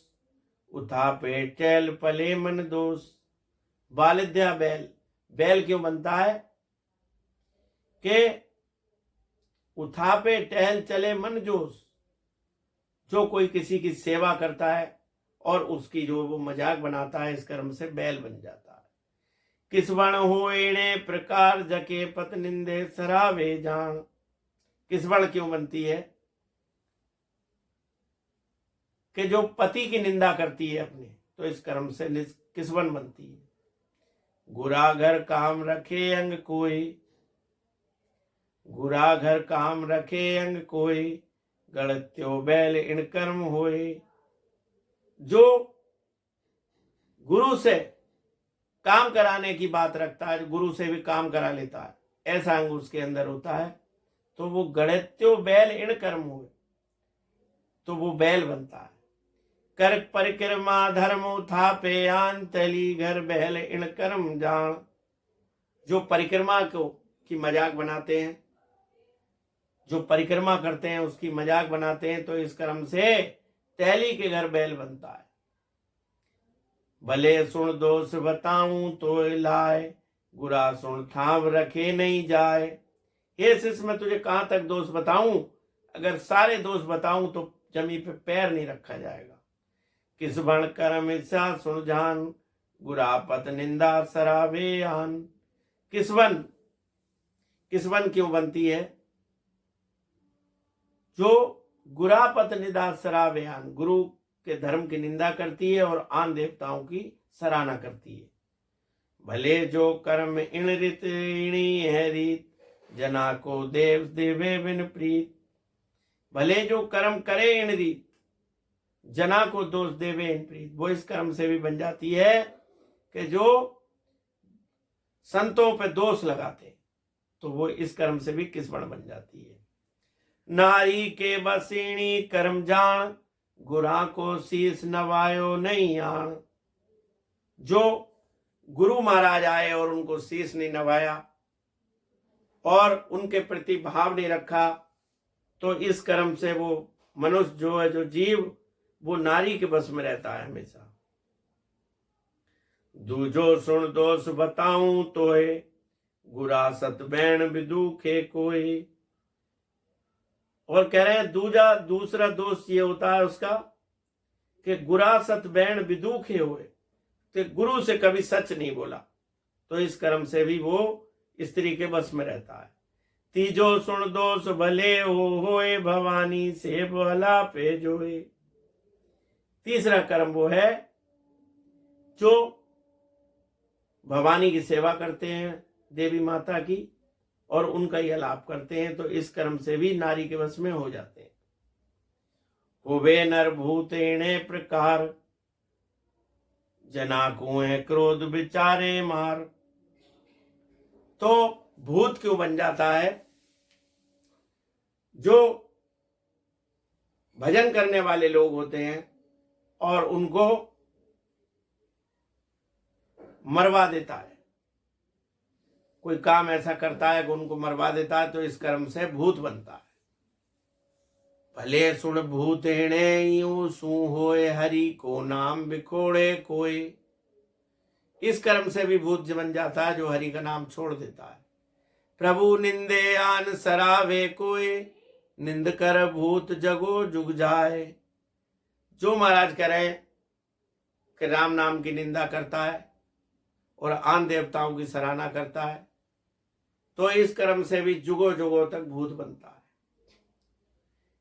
उठा पे टैल पले मन दोष। बालद्या बैल, बैल क्यों बनता है? कि उठा पे टहल चले मन जोश। जो कोई किसी की सेवा करता है और उसकी जो वो मजाक बनाता है, इस कर्म से बैल बन जाता है। किस वण हो एणे प्रकार जके पत निंदे सरावे जान। किस वण क्यों बनती है? कि जो पति की निंदा करती है अपने, तो इस कर्म से किसवन बनती है। गुरा घर काम रखे अंग कोई, गुरा घर काम रखे अंग कोई, गणत्यो बैल इन कर्म होए। जो गुरु से काम कराने की बात रखता है, गुरु से भी काम करा लेता है, ऐसा अंग उसके अंदर होता है, तो वो गणत्यो बैल इन कर्म हुए, तो वो बैल बनता है। कर परिक्रमा धर्म उथापे आन तली घर बैल इन कर्म जान। जो परिक्रमा को की मजाक बनाते हैं, जो परिक्रमा करते हैं उसकी मजाक बनाते हैं, तो इस कर्म से तैली के घर बैल बनता है। भले सुन दोष बताऊं तो लाए, गुरा सुन थाव रखे नहीं जाए। हे शिष्य, मैं तुझे कहां तक दोष बताऊं? अगर सारे दोष बताऊं तो जमीन पे पैर नहीं रखा जाएगा। किस बण कर्म इच्छा सुन जान, गुरापत निंदा सरावे आन। किसवन, किसवन क्यों बनती है? जो गुरापत निंदा सरावे आन, गुरु के धर्म की निंदा करती है और आन देवताओं की सराहना करती है। भले जो कर्म इन रीत इणी है रीत, जना को देव देवे बिन प्रीत। भले जो कर्म करे इन रीत, जना को दोष देवे इन प्रीत। वो इस कर्म से भी बन जाती है कि जो संतों पे दोष लगाते, तो वो इस कर्म से भी किसवण बन जाती है। नारी के बसीणी कर्म जान, गुरा को शीस नवायो नहीं आन। जो गुरु महाराज आए और उनको शीश नहीं नवाया और उनके प्रति भाव नहीं रखा, तो इस कर्म से वो मनुष्य जो है, जो जीव, वो नारी के बस में रहता है हमेशा। दूजो सुन दोष बताऊं तोहे, गुरा सत बैण विदुखे कोई। और कह रहे हैं दूसरा दोष ये होता है उसका कि गुरा सत बैण विदुखे हुए, तो गुरु से कभी सच नहीं बोला, तो इस कर्म से भी वो स्त्री के बस में रहता है। तीजो सुन दोष भले होए, भवानी से भला पे जोए। तीसरा कर्म वो है जो भवानी की सेवा करते हैं, देवी माता की, और उनका ही अलाप करते हैं, तो इस कर्म से भी नारी के वश में हो जाते हैं। होवे नर भूतेणे प्रकार, जना कुएं क्रोध विचारे मार। तो भूत क्यों बन जाता है? जो भजन करने वाले लोग होते हैं और उनको मरवा देता है, कोई काम ऐसा करता है कि उनको मरवा देता है, तो इस कर्म से भूत बनता है। भले सुन भूतेणे यूं सू होए, हरि को नाम बिखोड़े कोई। इस कर्म से भी भूत बन जाता है जो हरि का नाम छोड़ देता है। प्रभु निंदे आन सरावे कोई, निंद कर भूत जगो जुग जाए। जो महाराज कह रहे हैं कि राम नाम की निंदा करता है और आन देवताओं की सराहना करता है, तो इस कर्म से भी जुगो जुगो तक भूत बनता है।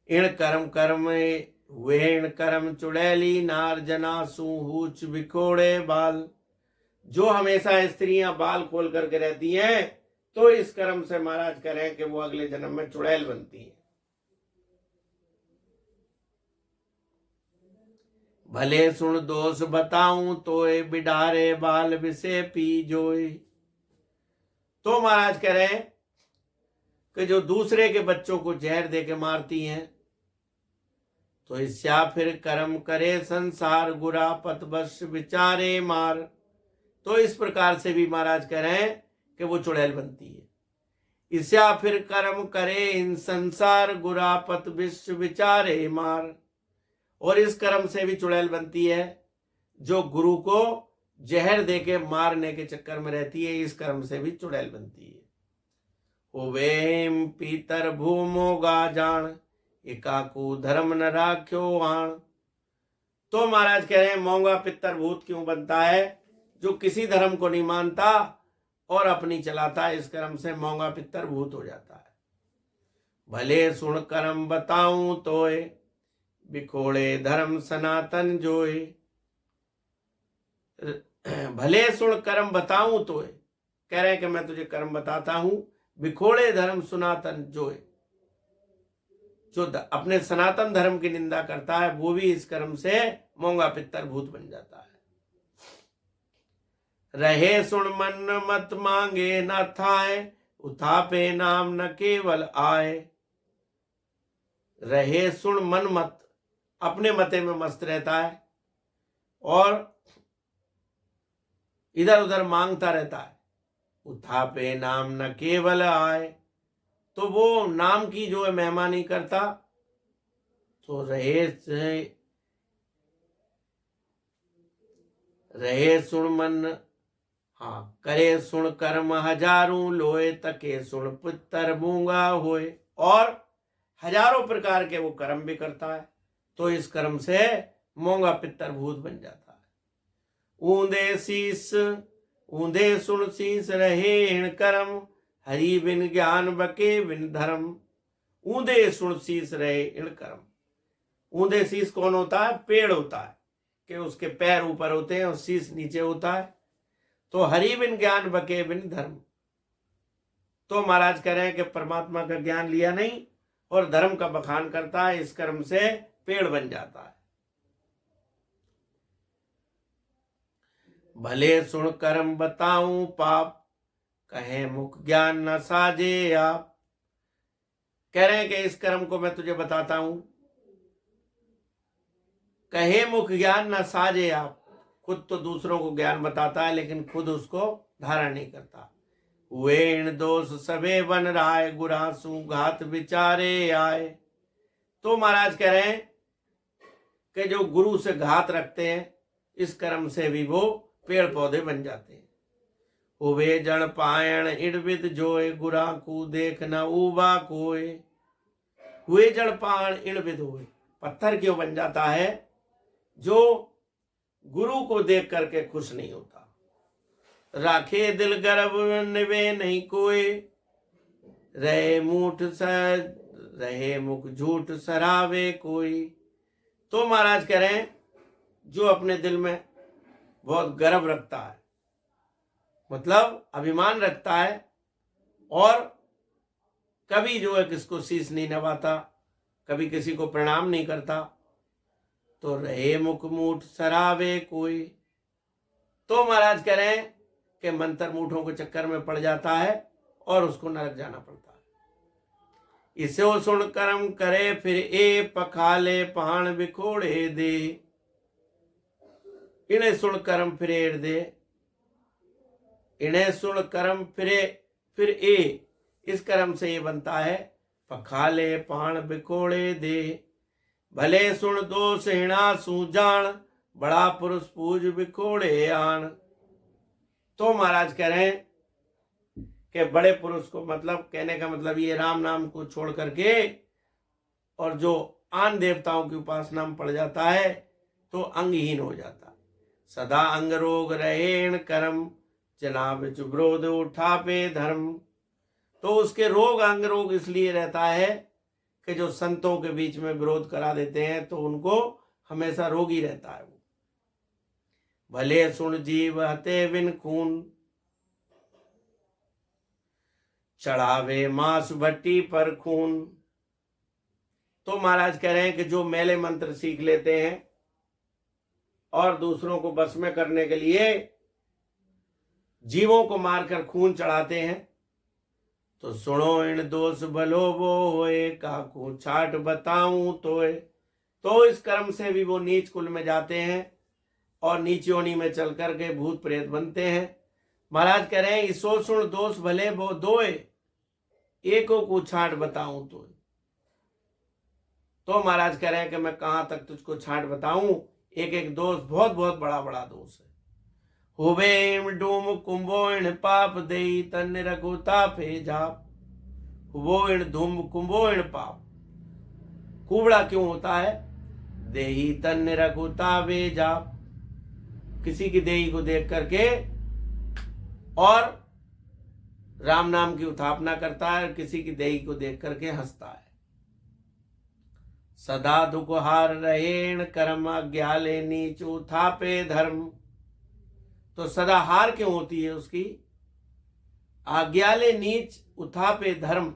इण कर्म कर्म वेण कर्म चुड़ैली, नार जना सूहूच बिखोड़े बाल। जो हमेशा स्त्रियां बाल खोल करके रहती हैं, तो इस कर्म से महाराज कह रहे हैं कि वो अगले जन्म में चुड़ैल बनती है। भले सुन दोष बताऊं तोए, बिडारे बाल विषे पी जोए। तो महाराज कह रहे हैं कि जो दूसरे के बच्चों को जहर दे के मारती हैं, तो इसया फिर कर्म करे संसार, गुरा पतवश विचारे मार। तो इस प्रकार से भी महाराज कह रहे हैं कि वो चुड़ैल बनती है। इसया फिर कर्म करे इन संसार, गुरा पत विश्व विचारे मार। और इस कर्म से भी चुड़ैल बनती है जो गुरु को जहर देके मारने के चक्कर में रहती है, इस कर्म से भी चुड़ैल बनती है। होवेम पीतर भूमोगा जान, एकाकू धर्म न राख्यो आण। तो महाराज कह रहे हैं मोंगा पितर भूत क्यों बनता है? जो किसी धर्म को नहीं मानता और अपनी चलाता है, इस कर्म से मोंगा पितर भूत हो जाता है। भले सुन कर्म बताऊं तोए, बिखोड़े धर्म सनातन जोए। भले सुन कर्म बताऊं तोए, कह रहे हैं कि मैं तुझे कर्म बताता हूं, बिखोड़े धर्म सनातन जोए। जो अपने सनातन धर्म की निंदा करता है, वो भी इस कर्म से मोंगा पितर भूत बन जाता है। रहे सुन मन मत मांगे न थाए, उथापे नाम न केवल आए। रहे सुन मन मत, अपने मते में मस्त रहता है और इधर उधर मांगता रहता है। उथापे नाम न केवल आए, तो वो नाम की जो है महिमा नहीं करता। तो रहे सुन मन, हाँ, करे सुन कर्म हजारों लोए, तके सुन पुत्र मूंगा होए। और हजारों प्रकार के वो कर्म भी करता है, तो इस कर्म से मोंगा पितर भूत बन जाता है। ऊंधे सुन शीस रहे इन कर्म, हरि बिन ज्ञान बके बिन धर्म। ऊंधे सुन शीस रहे इन कर्म। ऊंधे शीस कौन होता है? पेड़ होता है कि उसके पैर ऊपर होते हैं और शीस नीचे होता है। तो हरि बिन ज्ञान बके बिन धर्म। तो महाराज कह रहे हैं कि परमात्मा का ज्ञान लिया नहीं और धर्म का बखान करता है, इस कर्म से पेड़ बन जाता है। भले सुन कर्म बताऊं पाप, कहे मुख ज्ञान न साजे आप। कह रहे हैं कि इस कर्म को मैं तुझे बताता हूं, कहे मुख ज्ञान न साजे आप। खुद तो दूसरों को ज्ञान बताता है लेकिन खुद उसको धारण नहीं करता। वेण दोष सबे बन राय, गुरासु घात विचारे आए। तो महाराज कह रहे हैं कि जो गुरु से घात रखते हैं इस कर्म से भी वो पेड़ पौधे बन जाते हैं। उबे जन पायण इड़विद जोए, गुरा को देख न उबा कोय। हुए जड़ पाण इड़विद हुए, पत्थर क्यों बन जाता है? जो गुरु को देख करके खुश नहीं होता। राखे दिल गर्भ निवे नहीं कोई, रहे मुख झूठ सरावे कोई। तो महाराज कह रहे हैं जो अपने दिल में बहुत गर्व रखता है, मतलब अभिमान रखता है, और कभी जो है किसको शीश नहीं नवाता, कभी किसी को प्रणाम नहीं करता, तो रहे मुख मूठ सरावे कोई। तो महाराज कह रहे हैं कि मंत्र मूठों के चक्कर में पड़ जाता है और उसको नरक जाना पड़ता है। इसे सुन कर्म करे फिर ए, पखाले पहाड़ बिखोड़े दे। इन्हें सुन कर्म फिरेर दे, इन्हें सुन कर्म फिरे फिर ए, इस कर्म से ये बनता है पखाले पाण बिकोड़े दे। भले सुन दोष हिणा सू जान, बड़ा पुरुष पूज बिकोड़े आन। तो महाराज कह रहे हैं कि बड़े पुरुष को, मतलब कहने का मतलब ये राम नाम को छोड़ करके और जो आन देवताओं की उपासना में पड़ जाता है तो अंगहीन हो जाता है। सदा अंग रोग रहेण कर्म, जना बिच विरोध उठापे धर्म। तो उसके रोग अंग रोग इसलिए रहता है कि जो संतों के बीच में विरोध करा देते हैं तो उनको हमेशा रोगी रहता है। वो भले सुन जीव हते बिन खून, चढ़ावे मांस भट्टी पर खून। तो महाराज कह रहे हैं कि जो मेले मंत्र सीख लेते हैं और दूसरों को बस में करने के लिए जीवों को मारकर खून चढ़ाते हैं, तो सुनो इन दोष भलो वो होए, काकू छाट बताऊं तोए। तो इस कर्म से भी वो नीच कुल में जाते हैं और नीच योनि में चल करके भूत प्रेत बनते हैं। महाराज कह रहे हैं इसो सुन दोष भले वो दोए, एको को छाट बताऊं तोए। तो महाराज कह रहे हैं कि मैं कहां तक तुझको छाट बताऊं, एक एक दोष बहुत बहुत बड़ा बड़ा दोष है। हुबे डूम कुंभोण पाप देई, तन रघुता फे जाप। हुबोण धूम कुंभोण पाप, कुबड़ा क्यों होता है? देही तन रघुता वे जाप। किसी की देही को देख करके और राम नाम की उत्थापना करता है, किसी की देही को देख करके हंसता है। सदा दुखहार रहेण कर्म, अज्ञाले नीच उथापे धर्म। तो सदा हार क्यों होती है उसकी? आज्ञाले नीच उथापे धर्म।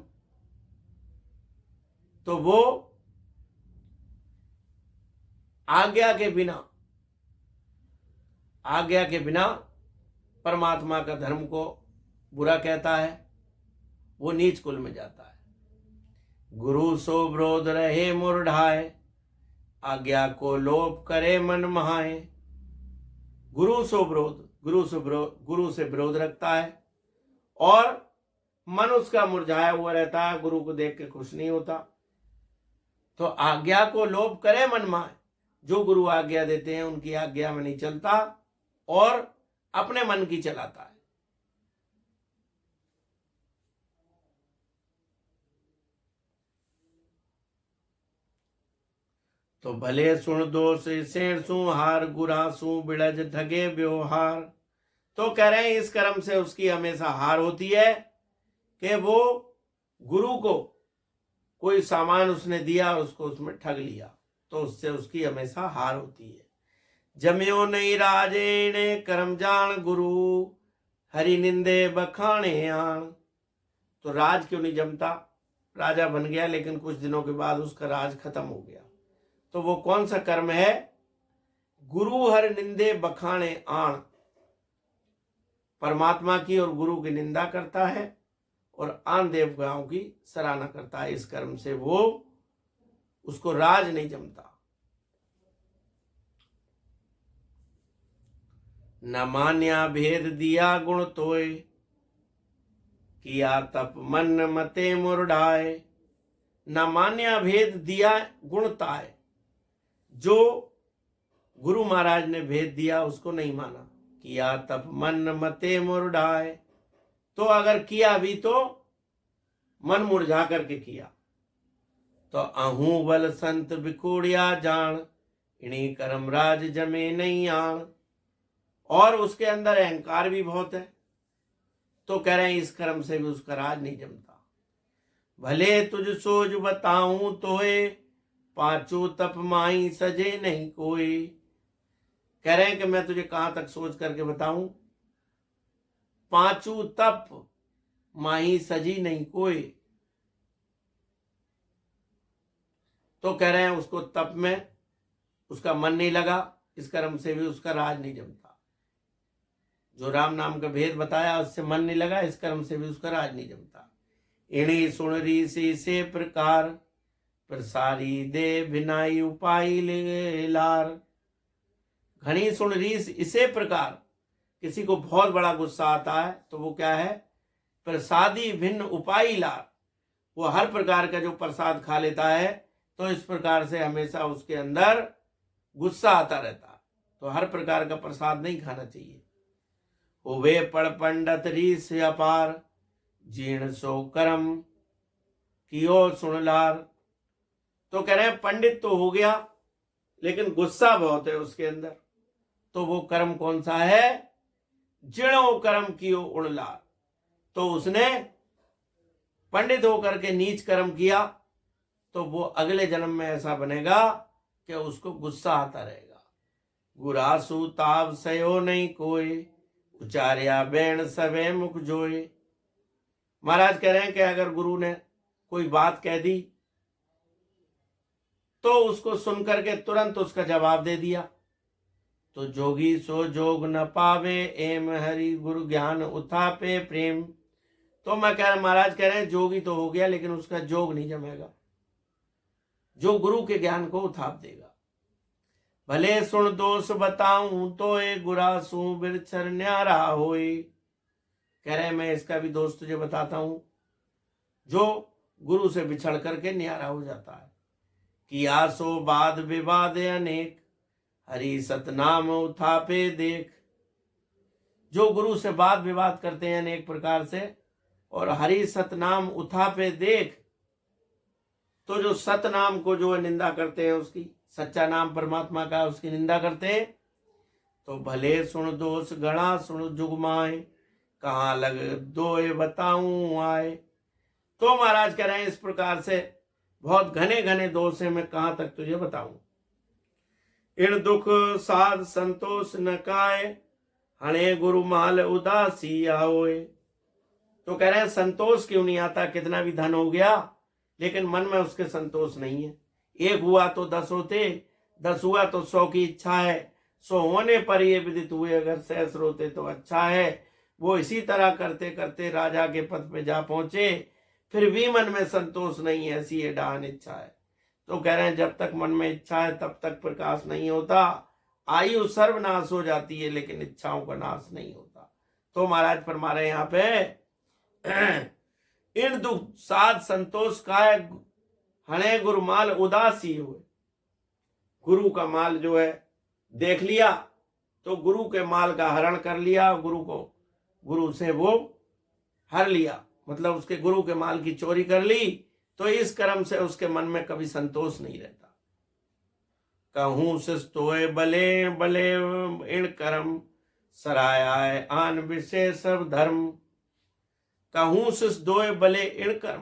तो वो आज्ञा के बिना परमात्मा का धर्म को बुरा कहता है, वो नीच कुल में जाता है। गुरु सो विरोध रहे मुरढ़ाए, आज्ञा को लोप करे मन महाए। गुरु से विरोध रखता है और मन उसका मुरझाया हुआ रहता है, गुरु को देख के खुश नहीं होता। तो आज्ञा को लोप करे मन माए, जो गुरु आज्ञा देते हैं उनकी आज्ञा में नहीं चलता और अपने मन की चलाता है। तो भले सुन दोष सेण सु हार, गुरासु बिड़ज ठगे व्यवहार। तो कह रहे हैं इस कर्म से उसकी हमेशा हार होती है कि वो गुरु को कोई सामान उसने दिया, उसको उसमें ठग लिया, तो उससे उसकी हमेशा हार होती है। जम्यो नहीं राजे ने कर्म जान, गुरु हरि निंदे बखाने आन। तो राज क्यों नहीं जमता? राजा बन गया लेकिन कुछ दिनों के बाद उसका राज खत्म हो गया। तो वो कौन सा कर्म है? गुरु हर निंदे बखाने आण। परमात्मा की और गुरु की निंदा करता है और आन देवताओं की सराहना करता है। इस कर्म से वो उसको राज नहीं जमता। न मान्या भेद दिया गुण तोय, किया तप मन मते मुरडाए। न मान्या भेद दिया गुण ताय, जो गुरु महाराज ने भेद दिया उसको नहीं माना। किया तप मन मते मुरडाए, तो अगर किया भी तो मन मुरझा करके किया। तो अहू बल संत बिकोड़िया जान, इन्हीं कर्म राज जमे नहीं आन। और उसके अंदर अहंकार भी बहुत है, तो कह रहे हैं इस कर्म से भी उसका राज नहीं जमता। भले तुझ सोच बताऊं तोए, पांचों तप माई सजे नहीं कोई। कह रहे हैं कि मैं तुझे कहां तक सोच करके बताऊं, पांचों तप माही सजी नहीं कोई। तो कह रहे हैं उसको तप में उसका मन नहीं लगा, इस कर्म से भी उसका राज नहीं जमता। जो राम नाम का भेद बताया उससे मन नहीं लगा, इस कर्म से भी उसका राज नहीं जमता। इणी सुन रीसी से प्रकार, प्रसारी दे बिनाई उपाई ले लार। घनी सुन रीस इसे प्रकार, किसी को बहुत बड़ा गुस्सा आता है तो वो क्या है, प्रसादी भिन्न उपाय लार। वो हर प्रकार का जो प्रसाद खा लेता है, तो इस प्रकार से हमेशा उसके अंदर गुस्सा आता रहता है। तो हर प्रकार का प्रसाद नहीं खाना चाहिए। वे पड़ पंडित रीस अपार, जीर्ण सो कर्म कियो सुन लार। तो कह रहे हैं पंडित तो हो गया, लेकिन गुस्सा बहुत है उसके अंदर। तो वो कर्म कौन सा है, जीर्णो कर्म कियो उड़लार। तो उसने पंडित होकर के नीच कर्म किया, तो वो अगले जन्म में ऐसा बनेगा कि उसको गुस्सा आता रहेगा। गुरासु ताव सयो नहीं कोई, उचार्या बैण सवे मुख जोए। महाराज कह रहे हैं कि अगर गुरु ने कोई बात कह दी तो उसको सुनकर के तुरंत उसका जवाब दे दिया। तो जोगी सो जोग न पावे, एम हरि गुरु ज्ञान उथापे प्रेम। तो मैं कह रहा, महाराज कह रहे हैं जोगी तो हो गया, लेकिन उसका जोग नहीं जमेगा जो गुरु के ज्ञान को उथाप देगा। भले सुन दोष बताऊं तो ए गुरासू बिरछर न्यारा होए। कह रहे हैं मैं इसका भी दोष तुझे बताता हूं, जो गुरु से बिछड़ करके न्यारा हो जाता है। कि आसो बाद विवाद अनेक, हरि सतनाम उथापे देख। जो गुरु से वाद विवाद करते हैं अनेक प्रकार से, और हरि सतनाम उथापे देख, तो जो सतनाम को जो निंदा करते हैं, उसकी सच्चा नाम परमात्मा का उसकी निंदा करते हैं। तो भले सुन दोष गणा सुन जुगमाए, कहाँ लग दोए बताऊं आए। तो महाराज कह रहे हैं इस प्रकार से बहुत घने घने दोष है, मैं कहां तक तुझे बताऊं। इन दुख साध संतोष न काए, हणे गुरु माल उदासी आओए। तो कह रहे हैं संतोष क्यों नहीं आता, कितना भी धन हो गया लेकिन मन में उसके संतोष नहीं है। एक हुआ तो 10 होते, 10 हुआ तो 100 की इच्छा है, 100 होने पर ये विदित हुए अगर सहस्र होते तो अच्छा है। वो इसी तरह करते करते राजा के पद पे जा पहुंचे, फिर भी मन में संतोष नहीं है, ऐसी ये डाहन इच्छा है। तो कह रहे हैं जब तक मन में इच्छा है तब तक प्रकाश नहीं होता। आयु सर्वनाश हो जाती है लेकिन इच्छाओं का नाश नहीं होता। तो महाराज फरमा रहे यहाँ पे इन दुख साध संतोष का हणे गुरु माल उदासी हुए। गुरु का माल जो है देख लिया तो गुरु के माल का हरण कर लिया, गुरु से वो हर लिया, मतलब उसके गुरु के माल की चोरी कर ली। तो इस कर्म से उसके मन में कभी संतोष नहीं रहता। कहूं सिस्तोए बले बले इन कर्म, सराया आन विषय सब धर्म। कहूं सिस दोए बले इन कर्म,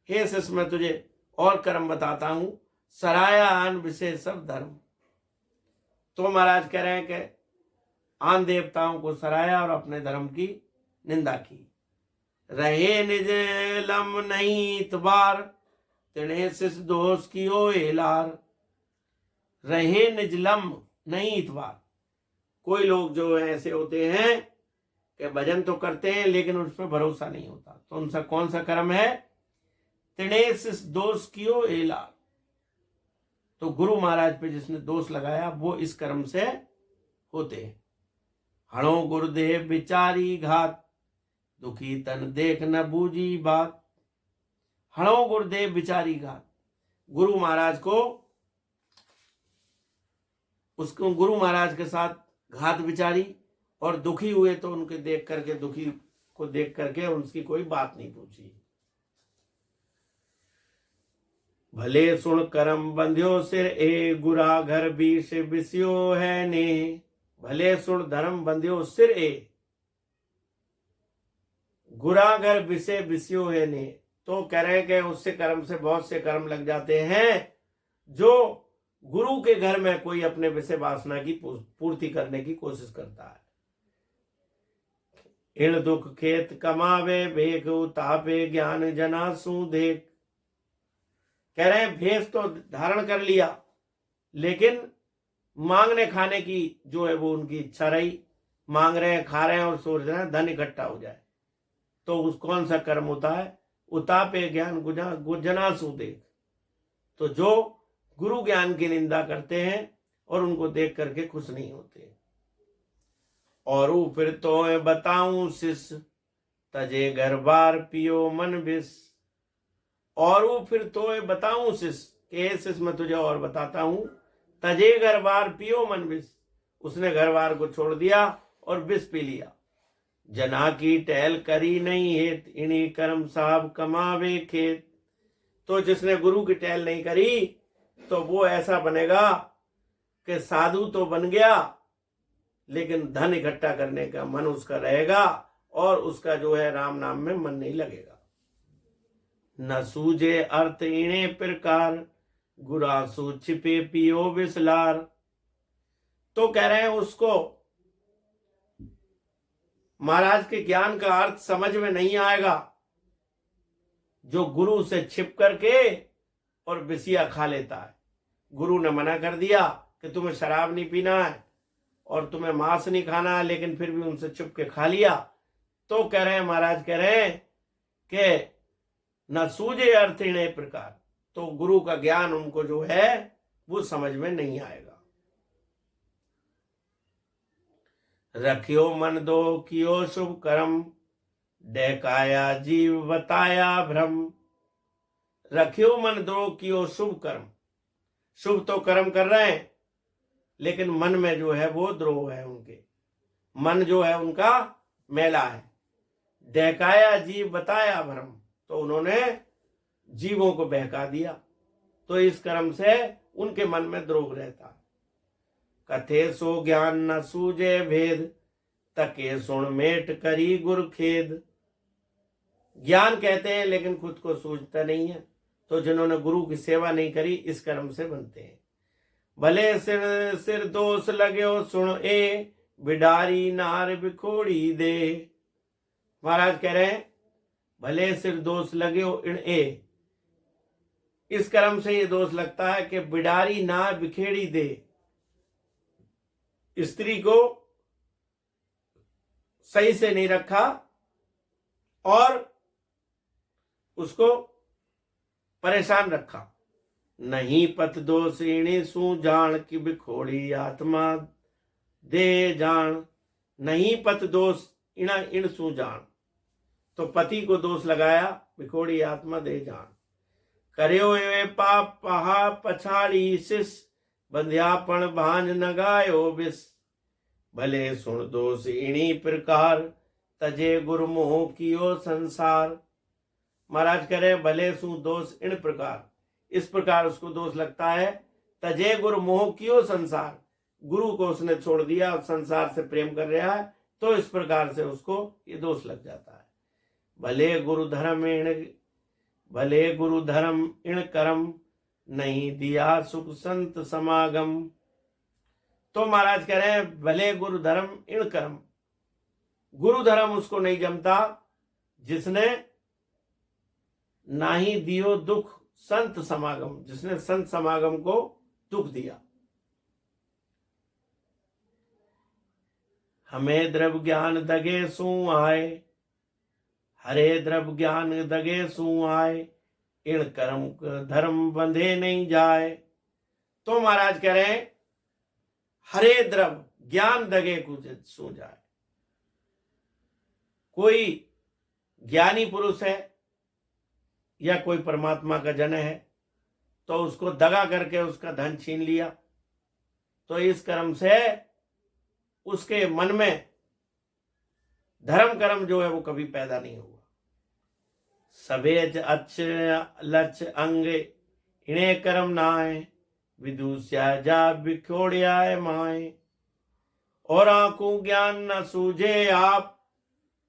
हे सिस मैं तुझे और कर्म बताता हूं, सराया आन विषय सब धर्म। तो महाराज कह रहे हैं कि आन देवताओं को सराया और अपने धर्म की निंदा की। रहे निज लम नहीं इतबार, तिने सिस दोष की ओ एलार। रहे निज लम नहीं इतबार। कोई लोग जो ऐसे होते हैं कि भजन तो करते हैं लेकिन उस पर भरोसा नहीं होता। तो उनसा कौन सा कर्म है, तिने सिस दोष की ओ एलार। तो गुरु महाराज पे जिसने दोष लगाया वो इस कर्म से होते हैं। हणो गुरुदेव बिचारी घात, दुखी तन देख न बूझी बात। हणो गुरुदेव बिचारी घात, गुरु महाराज को, उसको गुरु महाराज के साथ घात विचारी, और दुखी हुए तो उनके देख करके, दुखी को देख करके उनकी कोई बात नहीं पूछी। भले सुन करम बंध्यो सिर ए, गुरा घर बीस बिस्यो है ने। भले सुन धर्म बंध्यो सिर ए, गुरा घर बिसे बिस्यो है ने। तो कह रहे कि उससे कर्म से बहुत से कर्म लग जाते हैं जो गुरु के घर में कोई अपने विषय वासना की पूर्ति करने की कोशिश करता है। इण दुख खेत कमावे, भेख उतापे ज्ञान जना सु देख। कह रहे हैं भेष तो धारण कर लिया, लेकिन मांगने खाने की जो है वो उनकी इच्छा रही। मांग रहे हैं, खा रहे हैं और सोच रहे हैं धन इकट्ठा हो जाए। तो उस कौन सा कर्म होता है? उतापे ज्ञान गुजना सु देख। तो जो गुरु ज्ञान की निंदा करते हैं और उनको देख करके खुश नहीं होते। और फिर तो बताऊं शिष्य, तजे घर बार पियो मन विष। और फिर तो बताऊं शिष्य, के शिष्य मैं तुझे और बताता हूं, तजे घर बार पियो मन विष। उसने घर बार को छोड़ दिया और विष पी लिया। जना की टहल करी नहीं हेत, इन्हीं कर्म साहब कमावे खेत। तो जिसने गुरु की टहल नहीं करी तो वो ऐसा बनेगा कि साधु तो बन गया, लेकिन धन इकट्ठा करने का मन उसका रहेगा और उसका जो है राम नाम में मन नहीं लगेगा। न सूझे अर्थ इणे प्रकार, गुरासु छिपे पियो विसलार। तो कह रहे हैं उसको महाराज के ज्ञान का अर्थ समझ में नहीं आएगा जो गुरु से छिप करके और बिसिया खा लेता है। गुरु ने मना कर दिया कि तुम्हें शराब नहीं पीना है और तुम्हें मांस नहीं खाना है, लेकिन फिर भी उनसे छुप के खा लिया। तो कह रहे हैं, महाराज कह रहे हैं कि न सूझे अर्थ इणे प्रकार। तो गुरु का ज्ञान उनको जो है वो समझ में नहीं आएगा। रखियो मन दो कियो शुभ कर्म, डहकाया जीव बताया भ्रम। रखियो मन दो कियो शुभ कर्म। शुभ तो कर्म कर रहे हैं, लेकिन मन में जो है वो द्रोह है। उनके मन जो है उनका मैला है। डहकाया जीव बताया भ्रम। तो उन्होंने जीवों को बहका दिया, तो इस कर्म से उनके मन में द्रोह रहता है। कथे सो ज्ञान न सूझे भेद, तके सुन मेट करी गुर खेद। ज्ञान कहते हैं लेकिन खुद को सूझता नहीं है। तो जिन्होंने गुरु की सेवा नहीं करी इस कर्म से बनते हैं। भले सिर सिर दोष लगे सुन ए, बिडारी नार बिखोड़ी दे। महाराज कह रहे हैं भले सिर दोष लगे इन ए। इस कर्म से ये दोष लगता है कि बिडारी नार बिखेड़ी दे। स्त्री को सही से नहीं रखा और उसको परेशान रखा। नहीं पत दोष इणी सू जान, की बिखोड़ी आत्मा दे जान। नहीं पत दोष इणा इण सू जान। तो पति को दोष लगाया, बिखोड़ी आत्मा दे जान। करयो ए पाप पहा पछाड़ी शिष, बंध्यापण भांज नगायो विष। भले सुन दोष इणी प्रकार, तजे गुरमोह कियो संसार। महाराज कह रहे भले सुन दोष इन प्रकार। इस प्रकार उसको दोष लगता है। तजे गुरु मोह कियो संसार। गुरु को उसने छोड़ दिया और संसार से प्रेम कर रहा है, तो इस प्रकार से उसको ये दोष लग जाता है। भले गुरु धर्म इण कर्म, नहीं दिया सुख संत समागम। तो महाराज कह रहे हैं भले गुरु धर्म इण कर्म। गुरु धर्म उसको नहीं जमता जिसने ना ही दियो दुख संत समागम, जिसने संत समागम को दुख दिया। हमें द्रव्य ज्ञान दगे सू आए, हरे द्रव्य ज्ञान दगे सू आए। इण कर्म धर्म बंधे नहीं जाए। तो महाराज कह रहे हैं हरे द्रव्य ज्ञान दगे कुछ सो जाए। कोई ज्ञानी पुरुष है या कोई परमात्मा का जन है तो उसको दगा करके उसका धन छीन लिया, तो इस कर्म से उसके मन में धर्म कर्म जो है वो कभी पैदा नहीं हुआ। सभेज अच्छ लच अंग इन्हें कर्म नाए, विदुष्या जा बिखोड़िया माए। और आंखों ज्ञान न सूझे आप,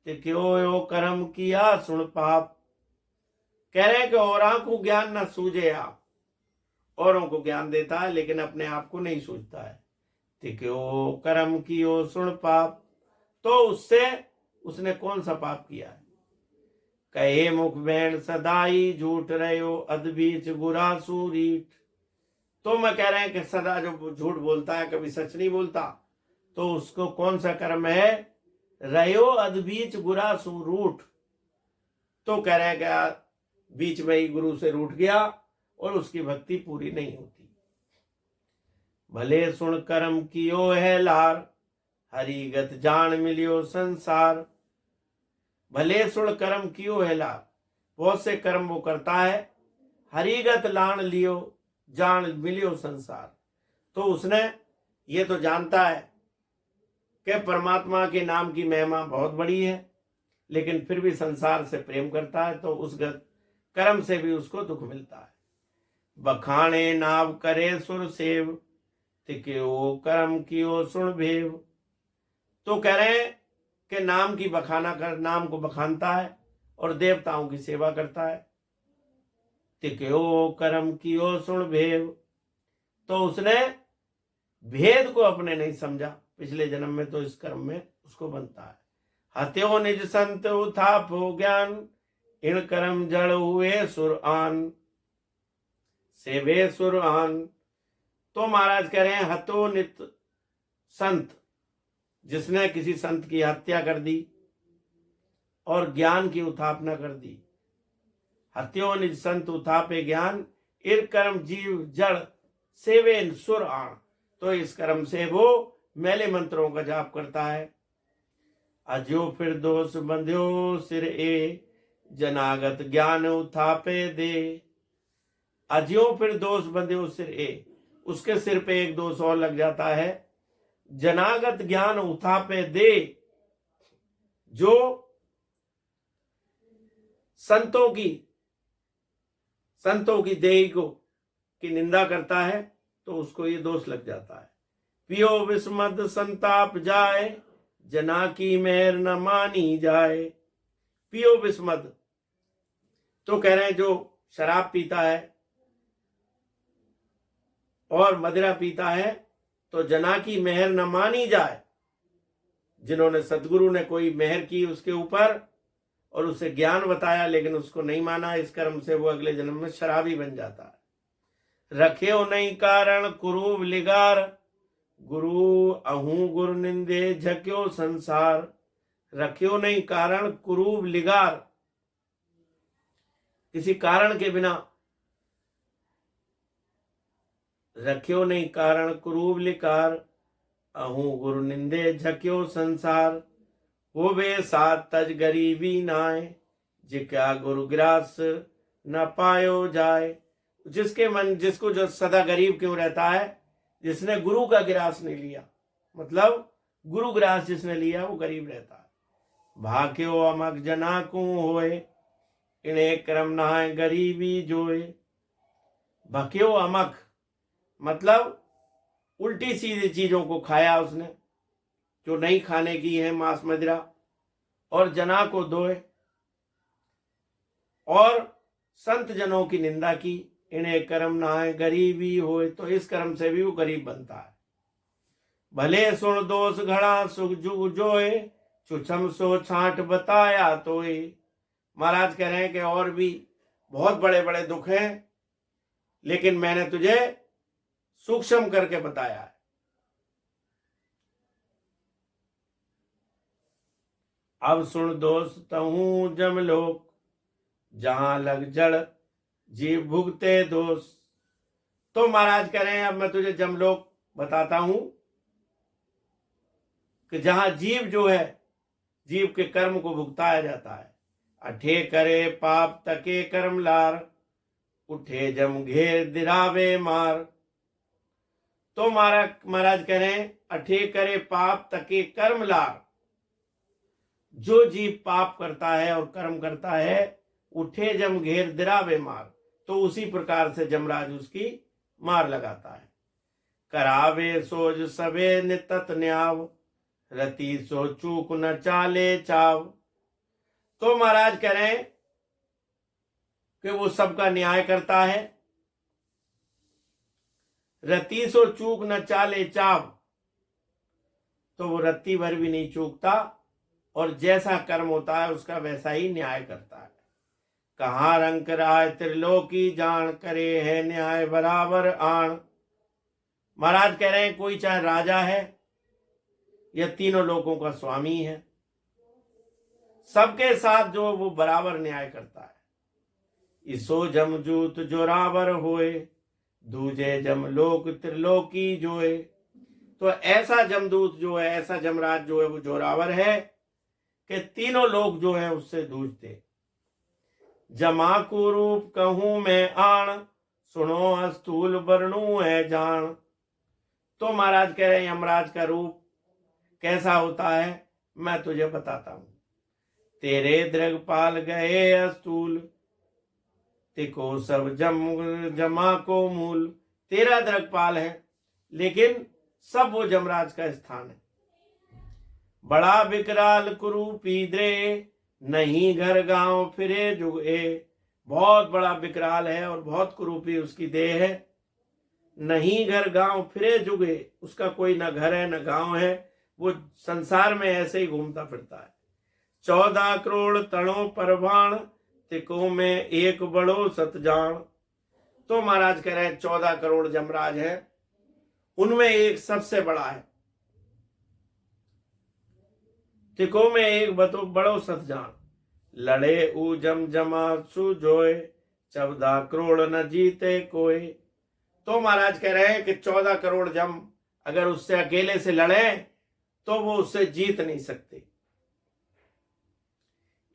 क्यों यो कर्म किया सुन पाप। कह रहे हैं कि और आंखों ज्ञान न सूझे आप, औरों को ज्ञान देता है लेकिन अपने आप को नहीं सूझता है। क्यों कर्म कियो सुन पाप, तो उससे उसने कौन सा पाप किया है। कहे मुख बैण सदाई, झूठ रहो अदबीच गुरासु रीठ। तो मैं कह रहे हैं कि सदा जो झूठ बोलता है, कभी सच नहीं बोलता, तो उसको कौन सा कर्म है, रहो अदबीच गुरासु रूठ। तो कह रहे हैं कि बीच में ही गुरु से रूठ गया और उसकी भक्ति पूरी नहीं होती। भले सुन कर्म कियो है लार, हरिगत जान मिलियो संसार। भले सुन कर्म कियो है लार, बहुत से कर्म वो करता है, हरिगत लान लियो जान मिलियो संसार। तो उसने ये तो जानता है कि परमात्मा के नाम की महिमा बहुत बड़ी है, लेकिन फिर भी संसार से प्रेम करता है, तो उस कर्म से भी उसको दुख मिलता है। बखाने नाव करे सुर सेव, तिक्यो कर्म कियो सुन भेव। तो कह रहे हैं कि नाम की बखाना कर, नाम को बखानता है और देवताओं की सेवा करता है। तिक्यो कर्म कियो सुन भेव, तो उसने भेद को अपने नहीं समझा, पिछले जन्म में तो इस कर्म में उसको बनता है। हत्यो निज संत उथाप हो ज्ञान, इन कर्म जड़ हुए सुर आन, सेवे सुर आन। तो महाराज कह रहे हैं हतो नित संत, जिसने किसी संत की हत्या कर दी और ज्ञान की उत्थापना कर दी। हत्यो निज संत उथापे ज्ञान, इर कर्म जीव जड़ सेवे सुर आन। तो इस कर्म से वो मैले मंत्रों का जाप करता है। अज्यो फिर दोष बंध्यो सिर ए, जनागत ज्ञान उथापे दे। अज्यो फिर दोष बंध्यो सिर ए, उसके सिर पे एक दोष और लग जाता है, जनागत ज्ञान उथापे दे। जो संतों की देही को की निंदा करता है तो उसको ये दोष लग जाता है। पियो विस्मद संताप जाए, जना की मेहर न मानी जाए। पियो विस्मद, तो कह रहे हैं जो शराब पीता है और मदिरा पीता है तो जना की मेहर न मानी जाए। जिन्होंने सदगुरु ने कोई मेहर की उसके ऊपर और उसे ज्ञान बताया लेकिन उसको नहीं माना, इस कर्म से वो अगले जन्म में शराबी बन जाता है। रखे नहीं कारण कुरूब लिगार, गुरु अहू गुरु निंदे झक्यो संसार। रख्यो नहीं कारण कुरूब लिगार, किसी कारण के बिना, रख्यो नहीं कारण कुरूब लिकार, अहू गुरु निंदे झक्यो संसार। वो वे सात तज गरीबी नाय, जिका गुरु ग्रास न पायो जाए। जिसको जो सदा गरीब क्यों रहता है, जिसने गुरु का ग्रास नहीं लिया, मतलब गुरु ग्रास जिसने लिया वो गरीब रहता है। भाक्यो अमक जना को होए, इन्हें क्रम नहाए गरीबी जोए। भक्यो अमक मतलब उल्टी सीधी चीजों को खाया उसने, जो नहीं खाने की है, मांस मदिरा, और जना को धोए और संत जनों की निंदा की। इन्हें कर्म नहाए गरीबी होए, तो इस कर्म से भी वो गरीब बनता है। भले सुन दोष घड़ा सुख जुग जोए, छुछम सो छांट बताया तोए। महाराज कह रहे हैं कि और भी बहुत बड़े बड़े दुख हैं, लेकिन मैंने तुझे सूक्ष्म करके बताया है। अब सुन दोष तहूं जमलोक, जहां लग जड़ जीव भुगते दोष। तो महाराज कह रहे हैं अब मैं तुझे जमलोक बताता हूं, कि जहां जीव जो है, जीव के कर्म को भुगताया जाता है। अठे करे पाप तके कर्म लार, उठे जम घेर दिरावे मार। तो महाराज कह रहे हैं, अठे करे पाप तके कर्म लार। जो जीव पाप करता है और कर्म करता है, उठे जम घेर दिरावे मार, तो उसी प्रकार से जमराज उसकी मार लगाता है। करावे सोज सबे नितत न्याव, रति सो चूक न चाले चाव। तो महाराज कह रहे हैं कि वो सबका न्याय करता है। रति सो चूक न चाले चाव, तो वो रत्ती भर भी नहीं चूकता और जैसा कर्म होता है उसका वैसा ही न्याय करता है। कहाँ रंक राय त्रिलोकी जान, करे है न्याय बराबर आण। महाराज कह रहे हैं, कोई चाहे राजा है या तीनों लोगों का स्वामी है, सबके साथ जो वो बराबर न्याय करता है। इसो जमजूत जोरावर होए, दूजे जम लोक त्रिलोकी जोए। तो ऐसा जमदूत जो है, ऐसा जमराज जो है, वो जोरावर है कि तीनों लोग जो है उससे दूजते। जमा को रूप कहूं मैं आण, सुनो अस्तूल वर्णु है जान। तो महाराज कह रहे हैं, यमराज का रूप कैसा होता है मैं तुझे बताता हूं। तेरे दृगपाल गए अस्तूल, तिको सब जमा को मूल। तेरा दृगपाल है लेकिन सब वो जमराज का स्थान है। बड़ा विकराल कुरूपी द्रे, नहीं घर गांव फिरे जुगे। बहुत बड़ा विकराल है और बहुत कुरूपी उसकी देह है। नहीं घर गांव फिरे जुगे, उसका कोई न घर है न गांव है, वो संसार में ऐसे ही घूमता फिरता है। 14 करोड़ तणों परवाण, तिको में एक बड़ो सतजान। तो महाराज कह रहे हैं 14 करोड़ जमराज है, उनमें एक सबसे बड़ा है। तिको में एक बड़ो सतजान, लड़े ऊ जम जमा सु जोए, 14 करोड़ न जीते कोई। तो महाराज कह रहे हैं कि 14 करोड़ जम अगर उससे अकेले से लड़े तो वो उससे जीत नहीं सकते।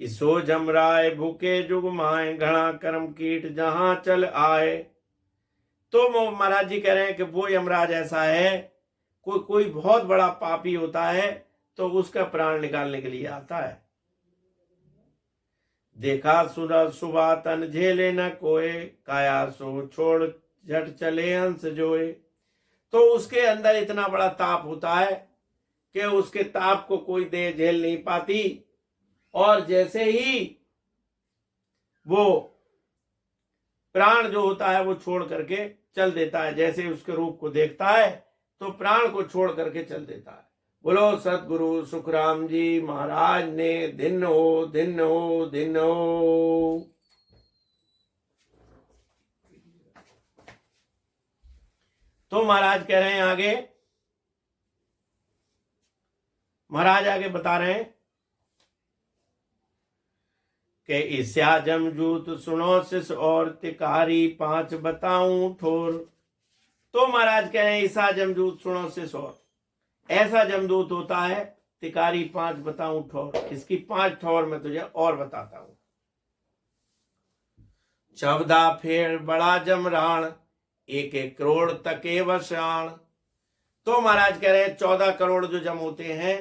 इसो जमराय भूखे जुग माए, घना कर्म कीट जहां चल आए। तो महाराज जी कह रहे हैं कि वो यमराज ऐसा है, कोई बहुत बड़ा पापी होता है तो उसका प्राण निकालने के लिए आता है। देखा सुरा सुबह तन झेले न कोय, काया सो छोड़ झट चले हंस जोए। तो उसके अंदर इतना बड़ा ताप होता है कि उसके ताप को कोई देह झेल नहीं पाती, और जैसे ही वो प्राण जो होता है वो छोड़ करके चल देता है, जैसे उसके रूप को देखता है तो प्राण को छोड़ करके चल देता है। बोलो सतगुरु सुखराम जी महाराज ने दिन हो दिन हो दिन हो। तो महाराज कह रहे हैं आगे, महाराज आगे बता रहे हैं कि ईस्या जमजूत सुनो शिष और तिकारी 5 बताऊं ठोर। तो महाराज कह रहे हैं ईसा जमजूत सुनो शिष और, ऐसा जमदूत होता है तिकारी 5 बताऊं ठोर। इसकी 5 ठोर मैं तुझे और बताता हूं। 14 फेर बड़ा जमराण, 1 करोड़ तके वशाण। तो महाराज कह रहे हैं 14 करोड़ जो जम होते हैं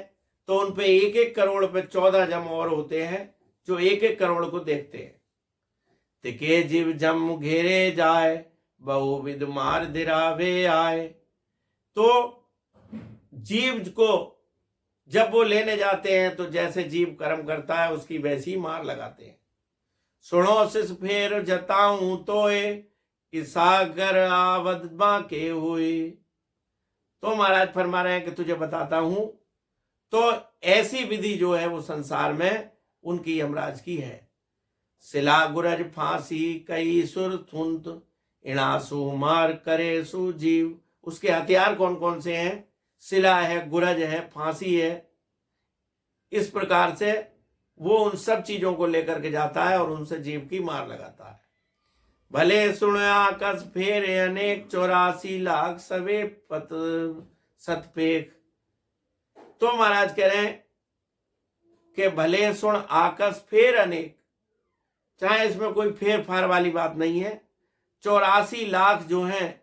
तो उन पे 1 करोड़ पे 14 जम और होते हैं जो 1 करोड़ को देखते हैं। तिके जीव जम घेरे जाए, बहुविध मार दिरावे आए। तो जीव को जब वो लेने जाते हैं तो जैसे जीव कर्म करता है उसकी वैसी मार लगाते हैं। सुनो शिष फेर जताऊं तोए, इसागर आवदमा के हुए। तो महाराज फरमा रहे हैं कि तुझे बताता हूं, तो ऐसी विधि जो है वो संसार में उनकी यमराज की है। सिला गुरज फांसी कई सुर थुंत, इणासु मार करे सु जीव। उसके हथियार कौन कौन से हैं? सिला है, गुरज है, फांसी है। इस प्रकार से वो उन सब चीजों को लेकर के जाता है और उनसे जीव की मार लगाता है। भले सुनया कस फेरे अनेक, 84 लाख सवे पत सतपेख। तो महाराज कह रहे हैं कि भले सुन आकस फेर अनेक, चाहे इसमें कोई फेर फार वाली बात नहीं है। 84 लाख जो हैं,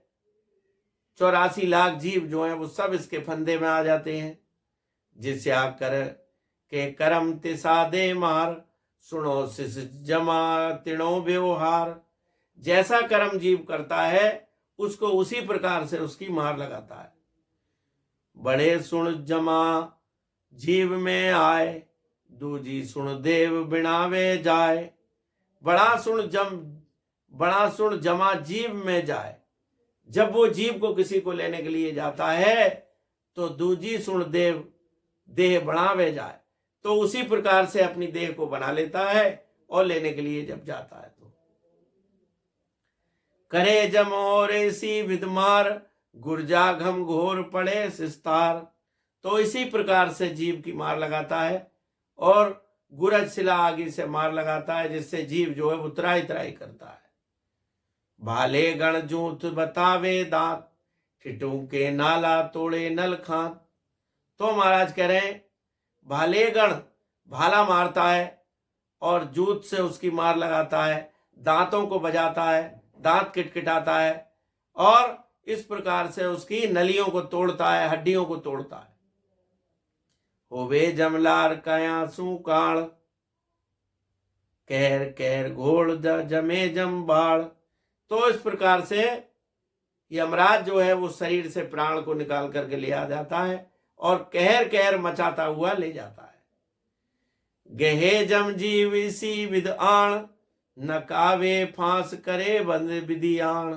84 लाख जीव जो हैं वो सब इसके फंदे में आ जाते हैं। जिस्या कर के करम तिसादे मार, सुनो सिस जमा तिणो व्यवहार। जैसा कर्म जीव करता है उसको उसी प्रकार से उसकी मार लगाता है। बड़े सुन जमा जीव में आए, दूजी सुन देव बिनावे जाए। बड़ा सुन जमा जीव में जाए, जब वो जीव को किसी को लेने के लिए जाता है तो दूजी सुन देव देह बनावे जाए, तो उसी प्रकार से अपनी देह को बना लेता है और लेने के लिए जब जाता है तो करे जम और ऐसी विदमार, गुर्जा घम घोर पड़े सिस्तार। तो इसी प्रकार से जीव की मार लगाता है और गुरज शिला आदि से मार लगाता है, जिससे जीव जो है वो त्राई त्राई करता है। भाले गण जूथ बतावे दांत, ठिठू के नाला तोड़े नल खान। तो महाराज कह रहे हैं भाले गण भाला मारता है और जूत से उसकी मार लगाता है, दांतों को बजाता है, दांत किटकिटाता है और इस प्रकार से उसकी नलियों को तोड़ता है, हड्डियों को तोड़ता है। होवे जमलार कयासू काल, कहर कहर घोड़ जमे जम बाढ़। तो इस प्रकार से यमराज जो है वो शरीर से प्राण को निकाल करके ले आ जाता है और कहर कहर मचाता हुआ ले जाता है। गहे जम जीव इसी विद आण, नकावे फांस करे बंद विधियाण।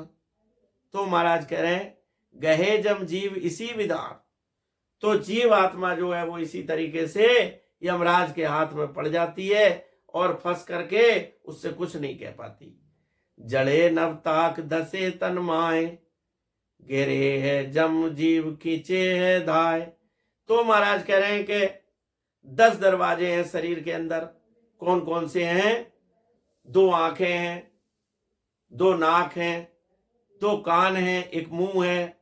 तो महाराज कह रहे हैं गहे जम जीव इसी विधान, तो जीव आत्मा जो है वो इसी तरीके से यमराज के हाथ में पड़ जाती है और फंस करके उससे कुछ नहीं कह पाती। जड़े नवताक दसे तन माए, गिरे है जम जीव खींचे है धाय। तो महाराज कह रहे हैं कि 10 दरवाजे हैं शरीर के अंदर। कौन कौन से हैं? 2 आंखें हैं, 2 नाक हैं, 2 कान हैं, एक मुंह है,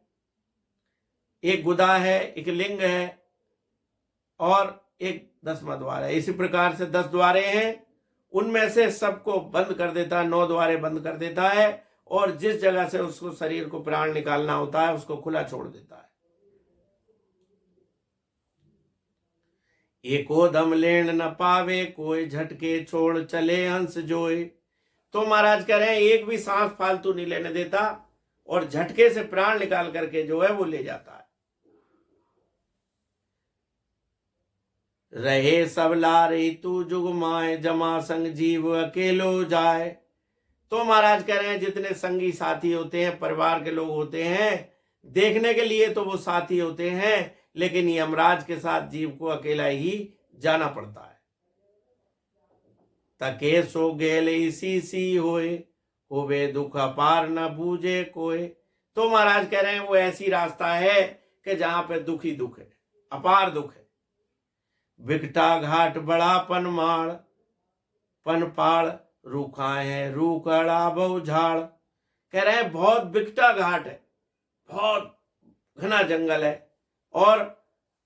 एक गुदा है, एक लिंग है और एक 10वां द्वार है। इसी प्रकार से 10 द्वारे हैं, उनमें से सबको बंद कर देता है, 9 द्वारे बंद कर देता है और जिस जगह से उसको शरीर को प्राण निकालना होता है उसको खुला छोड़ देता है। एको दम लेन न पावे, कोई झटके छोड़ चले हंस जोए। तो महाराज कह रहे हैं एक भी सांस फालतू नहीं लेने देता और झटके से प्राण निकाल करके जो है वो ले जाता है। रहे सब लारे तू जुग माए, जमा संग जीव अकेलो जाए। तो महाराज कह रहे हैं जितने संगी साथी होते हैं, परिवार के लोग होते हैं, देखने के लिए तो वो साथी होते हैं, लेकिन यमराज के साथ जीव को अकेला ही जाना पड़ता है। तके सो गेल इसी सी होवे दुख अपार न बूझे कोई। तो महाराज कह रहे हैं वो ऐसी रास्ता है कि जहां पे दुख ही दुख है, अपार दुख है। बिकटा घाट बड़ा पनमाड़, पनपाड़ रूखा है रूखड़ा बहु झाड़। कह रहे हैं बहुत बिकटा घाट है, बहुत घना जंगल है और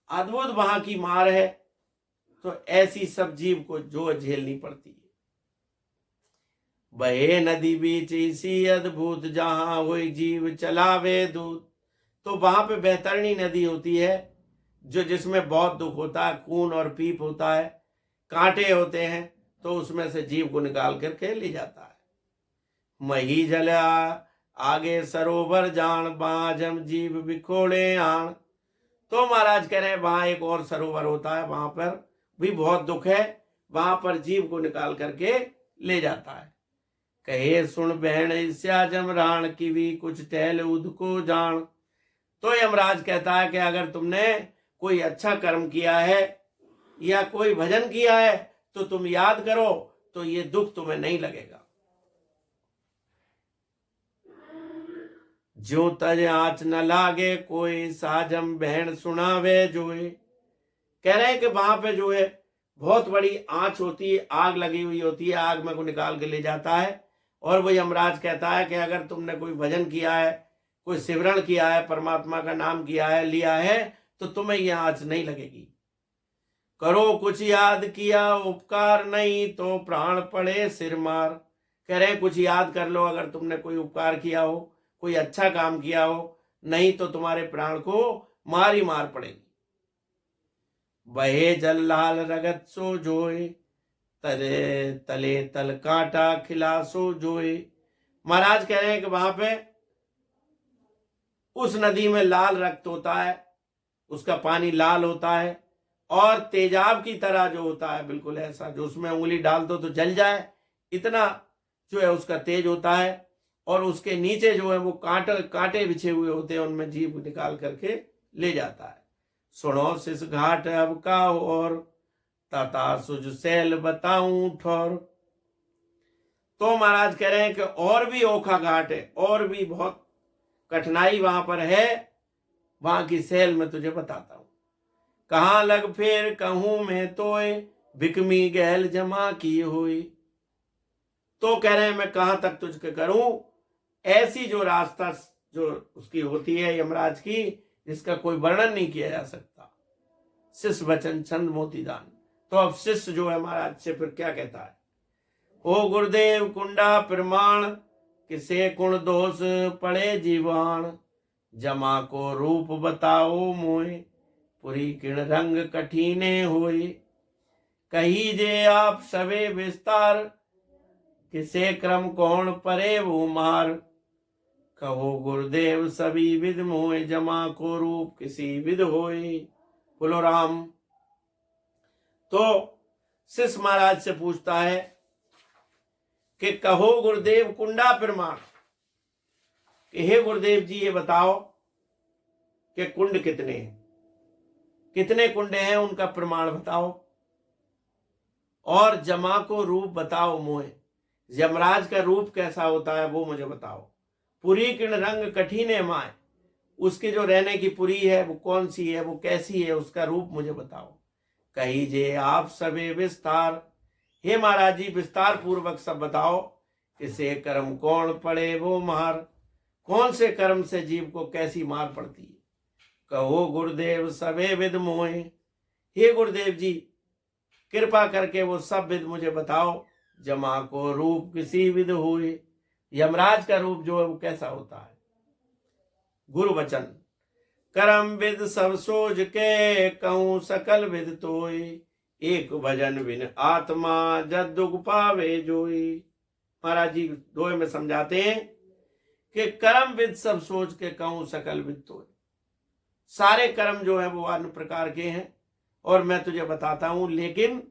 अद्भुत वहां की मार है, तो ऐसी सब जीव को जो झेलनी पड़ती है। बहे नदी बीच इसी अद्भुत, जहां हुई जीव चलावे दूत। तो वहां पे बेहतरनी नदी होती है जो जिसमें बहुत दुख होता है, खून और पीप होता है, कांटे होते हैं, तो उसमें से जीव को निकाल करके ले जाता है। मही जला आगे सरोवर जान, बाजम जीव बिखोड़े आण। तो महाराज कह रहे हैं वहां एक और सरोवर होता है, वहां पर भी बहुत दुख है, वहां पर जीव को निकाल करके ले जाता है। कहे सुन बहन स्याजम राण, की भी कुछ टहल उद को जान। तो यमराज कहता है कि अगर तुमने कोई अच्छा कर्म किया है या कोई भजन किया है तो तुम याद करो, तो ये दुख तुम्हें नहीं लगेगा। जो तज आँच न लागे कोई, साजम बहन सुनावे जोए। कह रहे हैं कि वहां पे जो है बहुत बड़ी आंच होती है, आग लगी हुई होती है, आग में को निकाल के ले जाता है। और वो यमराज कहता है कि अगर तुमने कोई भजन किया है, कोई सिमरण किया है, परमात्मा का नाम किया है, लिया है, तो तुम्हें यह आंच नहीं लगेगी। करो कुछ याद किया उपकार, नहीं तो प्राण पड़े सिर मार। कह रहे कुछ याद कर लो, अगर तुमने कोई उपकार किया हो, कोई अच्छा काम किया हो, नहीं तो तुम्हारे प्राण को मार ही मार पड़ेगी। बहे जल लाल रगत सो जोए, तले तले तल कांटा खिला सो जोए। महाराज कह रहे हैं कि वहां पे उस नदी में लाल रक्त होता है, उसका पानी लाल होता है, और तेजाब की तरह जो होता है, बिल्कुल ऐसा, जो उसमें उंगली डाल दो तो जल जाए, इतना जो है उसका तेज होता है। और उसके नीचे जो है वो कांटे बिछे हुए होते हैं, उनमें जीभ निकाल करके ले जाता है। सुनो सिस घाट अब का और, तथा सुज सैल बताऊं ठौर। तो महाराज कह रहे हैं कि और भी ओखा घाट है, और भी बहुत कठिनाई वहां पर है, वहां की सैल में तुझे बताता हूं। कहां लग फेर कहूं मैं तोय, बिकमी गहल जमा की हुई। तो कह रहे हैं मैं कहां तक तुझके करूं, ऐसी जो रास्ता जो उसकी होती है यमराज की, जिसका कोई वर्णन नहीं किया जा सकता। शिष्य वचन छंद मोतीदान। तो अब शिष्य जो है महाराज से फिर क्या कहता है, ओ गुरुदेव कुंडा प्रमाण, किसे कुण दोष पड़े जीवान। जमा को रूप बताओ मोय, पुरी किण रंग कठिने होए। कही जे आप सवे विस्तार, किसे क्रम कौन परे वो मार। कहो गुरुदेव सभी विध मोय, जमा को रूप किसी विध होए। बोलो राम। तो शिष्य महाराज से पूछता है कि कहो गुरुदेव कुंडा प्रमाण, कि हे गुरुदेव जी ये बताओ कि कुंड कितने हैं, कितने कुंड हैं, उनका प्रमाण बताओ। और जमा को रूप बताओ मोहे, यमराज का रूप कैसा होता है वो मुझे बताओ। पुरी किण रंग कठिने माए, उसके जो रहने की पुरी है वो कौन सी है, वो कैसी है, उसका रूप मुझे बताओ। कही जे आप सभी विस्तार, हे महाराज जी विस्तार पूर्वक सब बताओ। इसे कर्म कौन पड़े वो मार, कौन से कर्म से जीव को कैसी मार पड़ती है। कहो गुरुदेव सबे विद मोहे, हे गुरुदेव जी कृपा करके वो सब विद मुझे बताओ। जमा को रूप किसी विद हुए, यमराज का रूप जो है वो कैसा होता है। गुरु वचन, करम विद सब सोज के, कहूं सकल विद तोय। एक भजन बिन आत्मा जद दुख पावे जोई। महाराज जी दोहे में समझाते हैं कि कर्म विद सब सोच के कहूं सकल विद तोय। सारे कर्म जो है वो अन्य प्रकार के हैं और मैं तुझे बताता हूं, लेकिन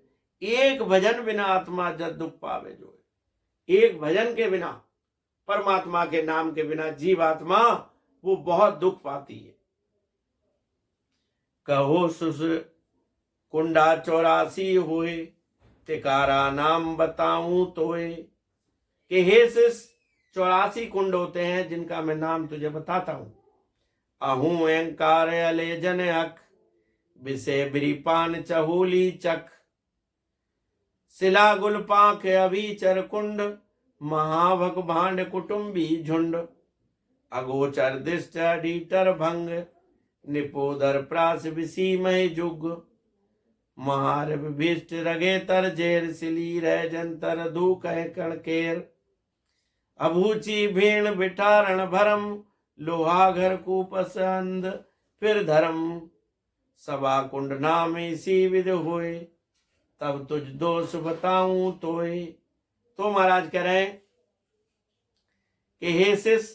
एक भजन बिना आत्मा जद दुख पावे जो है, एक भजन के बिना, परमात्मा के नाम के बिना जीवात्मा वो बहुत दुख पाती है। कहो सुस कुंडा 84 हुए, तिकारा नाम बताऊं तोय। कि हे शिष 84 कुंड होते हैं जिनका मैं नाम तुझे बताता हूं। अहूं अहंकार अलेजन अख, विषय बिरिपान चहोली चख। शिला गुल पाख अभिचर कुंड, महाभग भांड कुटुंबी झुंड। अगोचर दिष्ट अडीटर भंग, निपोदर प्रास विसीमय जुग। महार विभिष्ट रगे तर जेर, सिली रह जंतर दू कह कणकेर। अभूची भीण बिठारण भरम, लोहा घर कूपस अंध फिर धर्म। सभा कुंड नाम इसी विध होए, तब तुझ दोष बताऊं तोय। तो महाराज कह रहे हैं कि हे शिष्य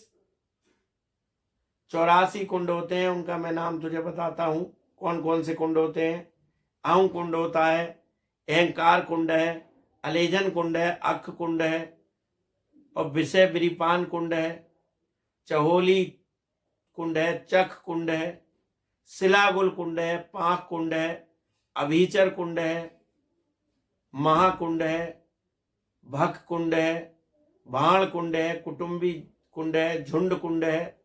84 कुंड होते हैं, उनका मैं नाम तुझे बताता हूं। कौन कौन से कुंड होते हैं। आहू कुंड होता है, अहंकार कुंड है, अलेजन कुंड है, अख कुंड है, और विषय विरिपान कुंड है, चहोली कुंड है, चख कुंड है, शिलागुल कुंड है, पाख कुंड है, अभीचर कुंड है, महाकुंड है, भक कुंड है, भाण कुंड है, कुटुंबी कुंड है, झुंड कुंड है,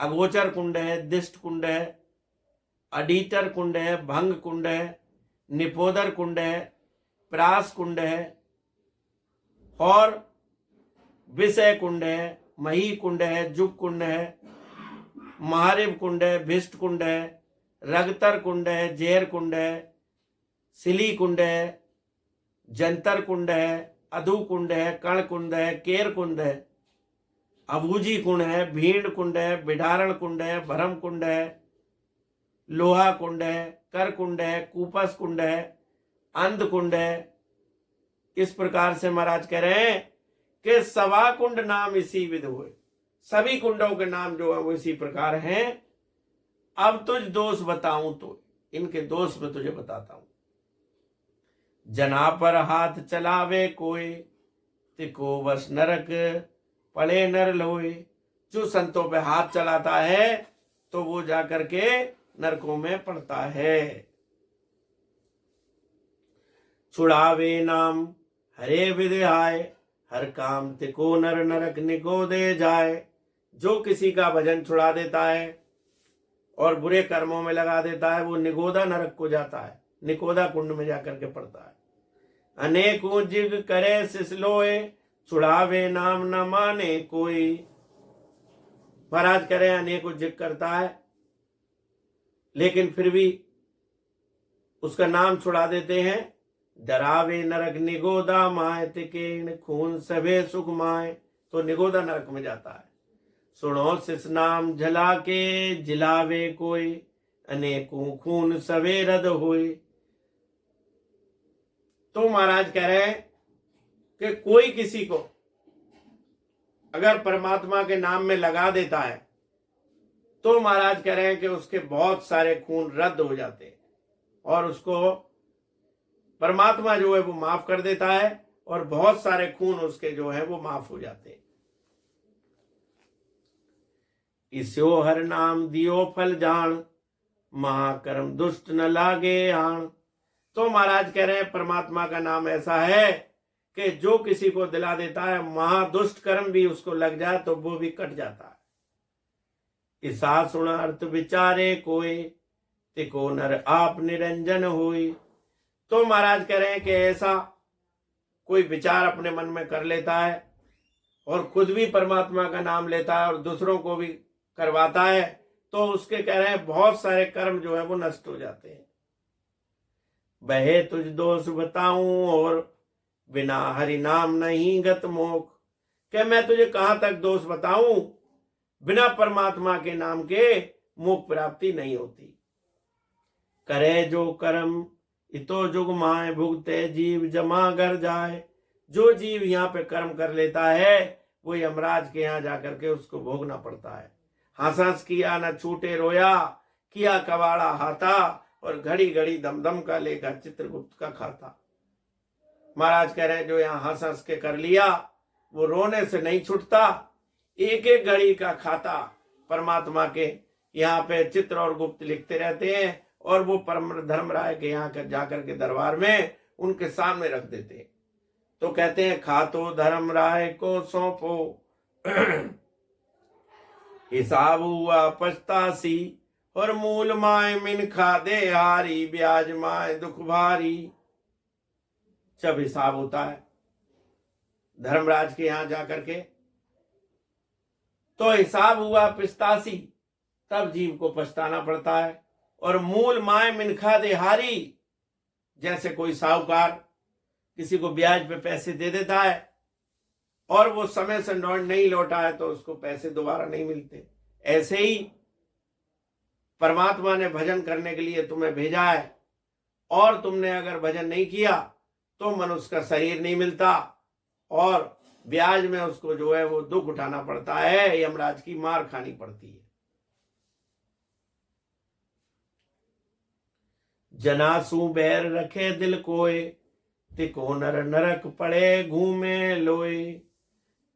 अगोचर कुंड है, दिष्ट कुंड है, अडीटर कुंड है, भंग कुंड है, निपोदर कुंड है, प्रास कुंड है, और विषय कुंड है, मही कुंड है, जुग कुंड है, महारिव कुंड है, भिष्ट कुंड है, रगतर कुंड है, जेर कुंड है, सिली कुंड है, जंतर कुंड है, अधु कुंड है, कर्ण कुंड है, केर कुंड है, अबूजी कुंड है, भीड़ कुंड है, बिडारण कुंड है, भरम कुंड है, लोहा कुंड है, कर कुंड है, कूपस कुंड है, अंध कुंड है। इस प्रकार से महाराज कह रहे हैं कि सवा कुंड नाम इसी विध हुए। सभी कुंडों के नाम जो है वो इसी प्रकार हैं। अब तुझ दोष बताऊं तो इनके दोष में तुझे बताता हूं। जना पर हाथ चलावे कोई, तिको वश नरक पड़े नर लोए। जो संतों पे हाथ चलाता है तो वो जाकर के नरकों में पड़ता है। छुड़ावे नाम हरे विधाय, हर काम तिको नर नरक निको दे जाए। जो किसी का भजन छुड़ा देता है और बुरे कर्मों में लगा देता है वो निगोदा नरक को जाता है, निकोदा कुंड में जाकर के पड़ता है। अनेकों जिग करे सिसलोए, छुड़ावे नाम न माने कोई। महाराज करे अनेकों जिग करता है लेकिन फिर भी उसका नाम छुड़ा देते हैं। डरावे नरक निगोदा माए, तिके खून सभे सुख माए। तो निगोदा नरक में जाता है। सुनो सिस नाम झला के जिलावे कोई, अनेकों खून सवे रद हुए। तो महाराज कह रहे हैं कि कोई किसी को अगर परमात्मा के नाम में लगा देता है तो महाराज कह रहे हैं कि उसके बहुत सारे खून रद्द हो जाते हैं और उसको परमात्मा जो है वो माफ कर देता है और बहुत सारे खून उसके जो है वो माफ हो जाते हैं। इसो हर नाम दियो फल जान, महाकर्म दुष्ट न लागे आण। तो महाराज कह रहे हैं परमात्मा का नाम ऐसा है कि जो किसी को दिला देता है महादुष्ट कर्म भी उसको लग जाए तो वो भी कट जाता है। ईसा सुन अर्थ विचारे कोई, तिको नर आप निरंजन हुई। तो महाराज कह रहे हैं कि ऐसा कोई विचार अपने मन में कर लेता है और खुद भी परमात्मा का नाम लेता है और दूसरों को भी करवाता है तो उसके कह रहे हैं बहुत सारे कर्म जो है वो नष्ट हो जाते हैं। बहे तुझ दोष बताऊं और बिना हरि नाम नहीं गत मोख। क्या मैं तुझे कहां तक दोष बताऊं, बिना परमात्मा के नाम के मोक्ष प्राप्ति नहीं होती। करे जो कर्म इतो जुग माए, भुगते जीव जमा कर जाए। जो जीव यहाँ पे कर्म कर लेता है वो यमराज के यहाँ जाकर के उसको भोगना पड़ता है। हंस हंस किया न छूटे रोया, किया कवाड़ा हाथा, और घड़ी घड़ी दम दम का लेकर चित्रगुप्त का खाता। महाराज कह रहे हैं जो यहाँ हंस हंस के कर लिया वो रोने से नहीं छूटता। एक एक घड़ी का खाता परमात्मा के यहाँ पे चित्र और गुप्त लिखते रहते हैं और वो परम धर्मराय के यहाँ जाकर के दरबार में उनके सामने रख देते हैं। तो कहते हैं खातो धर्मराय को सौंपो, हिसाब हुआ पछतासी, और मूल माए मिन खादे हारी, ब्याज माए दुख भारी। जब हिसाब होता है धर्मराज के यहां जाकर के तो हिसाब हुआ पछतासी, तब जीव को पछताना पड़ता है। और मूल माए मिनखा दे हारी, जैसे कोई साहूकार किसी को ब्याज पे पैसे दे देता है और वो समय से नहीं लौटा है तो उसको पैसे दोबारा नहीं मिलते। ऐसे ही परमात्मा ने भजन करने के लिए तुम्हें भेजा है और तुमने अगर भजन नहीं किया तो मनुष्य का शरीर नहीं मिलता और ब्याज में उसको जो है वो दुख उठाना पड़ता है, यमराज की मार खानी पड़ती है। जनासू बैर रखे दिल कोय, तिको नर नरक पड़े घूमे लोए।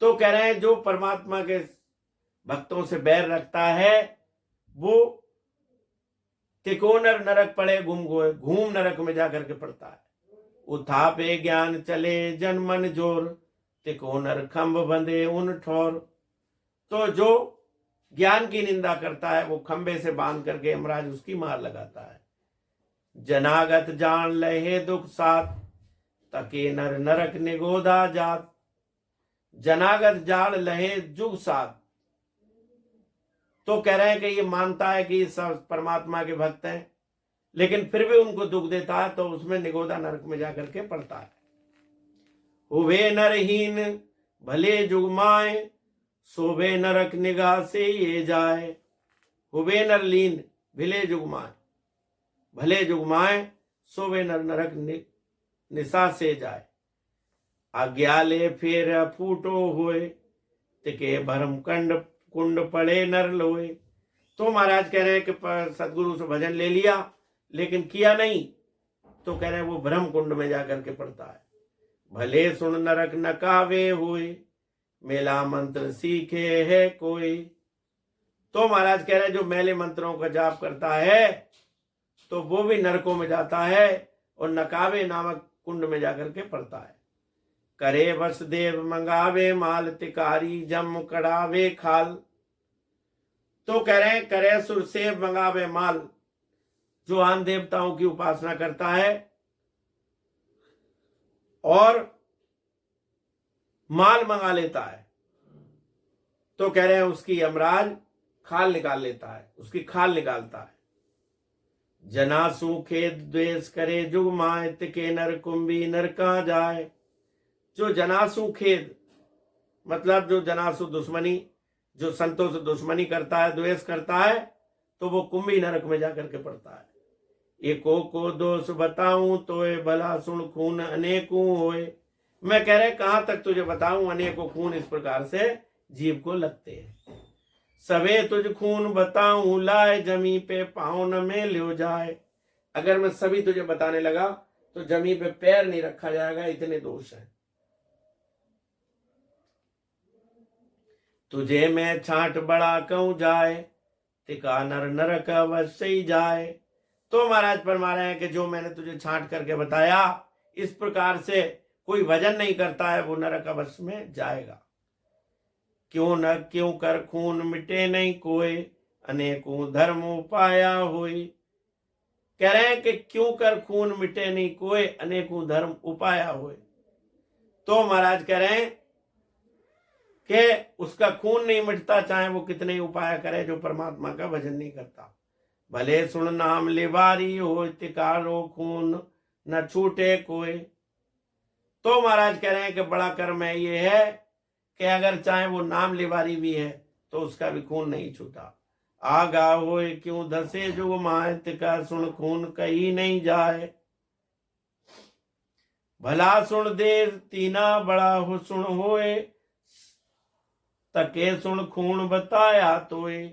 तो कह रहे हैं जो परमात्मा के भक्तों से बैर रखता है वो तिकोनर नरक पड़े घूम नरक में जाकर के पड़ता है। उथापे ज्ञान चले जन मन जोर, तिकोनर खंभ बंधे उन ठोर। तो जो ज्ञान की निंदा करता है वो खंबे से बांध करके यमराज उसकी मार लगाता है। जनागत जान लहे दुख साथ, तके नर नरक निगोदा जात। जनागत जान लहे जुग साथ, तो कह रहे हैं कि ये मानता है कि सब परमात्मा के भक्त हैं लेकिन फिर भी उनको दुख देता है तो उसमें निगोदा नरक में जाकर के पड़ता है। हुए नरहीन भले जुगमाए, शोभे नरक निगाह से ये जाए। हुए नरलीन भले जुगमाए, भले जुगमाए, शोभे नर नरक निशा से जाए। आज्ञाले फेर फूटो होए, तिके भरम कंड कुंड पड़े नर लोए। तो महाराज कह रहे हैं कि सदगुरु से भजन ले लिया लेकिन किया नहीं, तो कह रहे हैं वो भ्रम कुंड में जाकर के पड़ता है। भले सुन नरक नकावे हुए, मेला मंत्र सीखे है कोई। तो महाराज कह रहे हैं जो मेले मंत्रों का जाप करता है तो वो भी नरकों में जाता है और नकावे नामक कुंड में जाकर के पड़ता है। करे वसुदेव मंगावे माल, तिकारी जम कड़ावे खाल। तो कह रहे हैं करे सुरसेव मंगावे माल, जो आन देवताओं की उपासना करता है और माल मंगा लेता है, तो कह रहे हैं उसकी यमराज खाल निकाल लेता है, उसकी खाल निकालता है। जनासु खेद द्वेष करे जुगमाए, तिके नर कुंभी नर कहां जाए। जो जनासु खेद मतलब जो जनासु दुश्मनी, जो संतों से दुश्मनी करता है, द्वेष करता है, तो वो कुंभी नरक में जाकर के पड़ता है। एको को दोष बताऊं तो ये भला सुन खून अनेकों होए। मैं कह रहे कहां तक तुझे बताऊं, अनेकों खून इस प्रकार से जीव को लगते हैं। सबे तुझ खून बताऊं लाए, जमी पे पाँव न में ले जाए। अगर मैं सभी तुझे बताने लगा तो जमी पे पैर नहीं रखा जाएगा, इतने दोष हैं। तुझे मैं छांट बड़ा कहूं जाए, तिका नर नरक अवश्य ही जाए। तो महाराज फरमा रहे हैं कि जो मैंने तुझे छांट करके बताया, इस प्रकार से कोई भजन नहीं करता है वो नरक अवश्य में जाएगा। क्यों न क्यों कर खून मिटे नहीं कोई, अनेकों धर्म उपाया हुई। कह रहे हैं कि क्यों कर खून मिटे नहीं कोई, अनेकों धर्म उपाया हुए। तो महाराज कह रहे हैं कि उसका खून नहीं मिटता चाहे वो कितने उपाय करे, जो परमात्मा का भजन नहीं करता। भले सुन नाम लिवारी हो, तिकारो खून न छूटे कोई। तो महाराज कह रहे हैं कि बड़ा कर्म है ये है कि अगर चाहे वो नाम लिवारी भी है तो उसका भी खून नहीं छूटा। आगा होए क्यों धसे जुग माए, तिका सुन खून कहीं नहीं जाए। भला सुन देर तीना बड़ा हो सुन होए, तके सुन खून बताया तोए।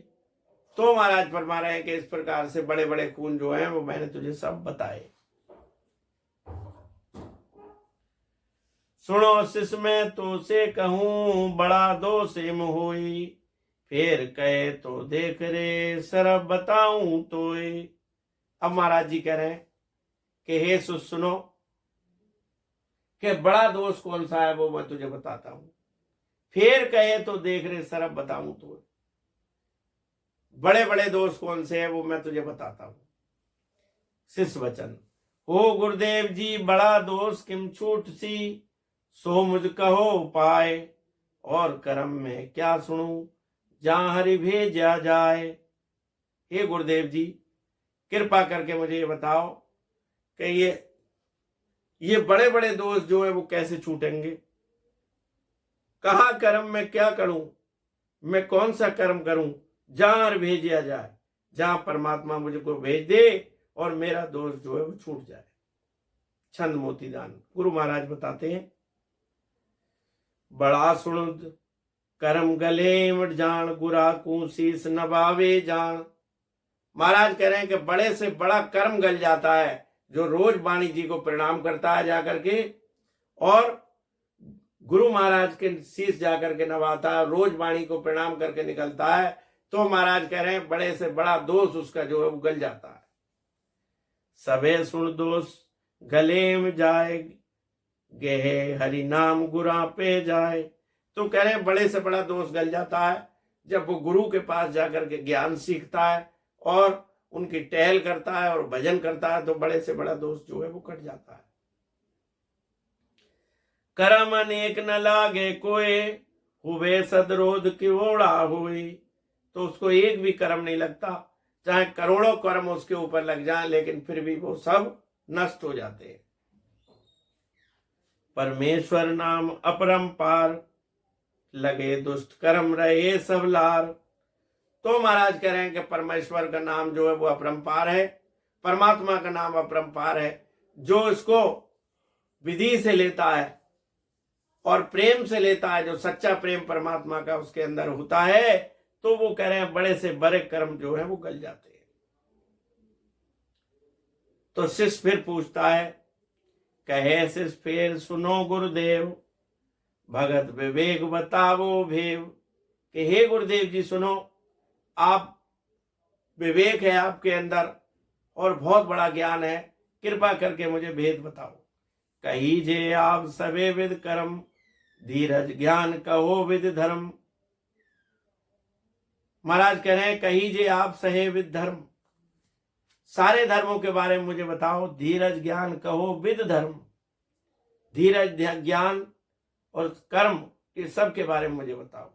तो महाराज फरमा रहे हैं कि इस प्रकार से बड़े बड़े खून जो हैं वो मैंने तुझे सब बताए। सुनो शिष में तो से कहूं, बड़ा दोष इम होई। फिर कहे तो देख रे सरब बताऊं तोए। अब महाराज जी कह रहे हैं कि हे सुनो कि बड़ा दोष कौन सा है वो मैं तुझे बताता हूं। फिर कहे तो देख रे सरब बताऊं तो। बड़े बड़े दोष कौन से हैं वो मैं तुझे बताता हूं। शिष्य वचन। हो गुरुदेव जी बड़ा दोष किम छूट सी, सो मुझ कहो पाए। और कर्म में क्या सुनूं, जहां हरि भेजा जाए। हे गुरुदेव जी कृपा करके मुझे ये बताओ कि ये बड़े बड़े दोष जो है वो कैसे छूटेंगे। कहाँ कर्म में क्या करूं, मैं कौन सा कर्म करूं जहां भेजा जाए, जहां परमात्मा मुझको भेज दे और मेरा दोष जो है वो छूट जाए। छंद मोतीदान गुरु महाराज बताते हैं। बड़ा सुन कर्म गले मट जान, गुरा को शीस नवावे जान। महाराज कह रहे हैं कि बड़े से बड़ा कर्म गल जाता है जो रोज वाणी जी को प्रणाम करता है जाकर के और गुरु महाराज के शीश जाकर के नवाता है, रोज वाणी को प्रणाम करके निकलता है। तो महाराज कह रहे हैं बड़े से बड़ा दोष उसका जो है वो गल जाता है। सबे सुन दोष गले में जाए, गेहे हरि नाम गुरा पे जाए। तो कह रहे हैं बड़े से बड़ा दोष गल जाता है जब वो गुरु के पास जाकर के ज्ञान सीखता है और उनकी टहल करता है और भजन करता है, तो बड़े से बड़ा दोष जो है वो कट जाता है। कर्म अनेक न लागे कोई, हुए सदरोध की ओढ़ा हुई। तो उसको एक भी कर्म नहीं लगता, चाहे करोड़ों कर्म उसके ऊपर लग जाएं, लेकिन फिर भी वो सब नष्ट हो जाते हैं। परमेश्वर नाम अपरंपार, लगे दुष्ट कर्म रहे सब लार। तो महाराज कह रहे हैं कि परमेश्वर का नाम जो है वो अपरंपार है, परमात्मा का नाम अपरंपार है। जो इसको विधि से लेता है और प्रेम से लेता है, जो सच्चा प्रेम परमात्मा का उसके अंदर होता है, तो वो कह रहे हैं बड़े से बड़े कर्म जो है वो गल जाते हैं। तो शिष्य फिर पूछता है, कहे शिष्य फिर सुनो गुरुदेव, भगत विवेक बतावो भेव। कि हे गुरुदेव जी सुनो, आप विवेक है आपके अंदर और बहुत बड़ा ज्ञान है, कृपा करके मुझे भेद बताओ। कहीजे आप सबे विद कर्म, धीरज ज्ञान कहो विद धर्म। महाराज कह रहे हैं कहीजे आप सहे विद धर्म, सारे धर्मों के बारे में मुझे बताओ। धीरज ज्ञान कहो विद धर्म, धीरज ज्ञान और कर्म के सब के बारे में मुझे बताओ।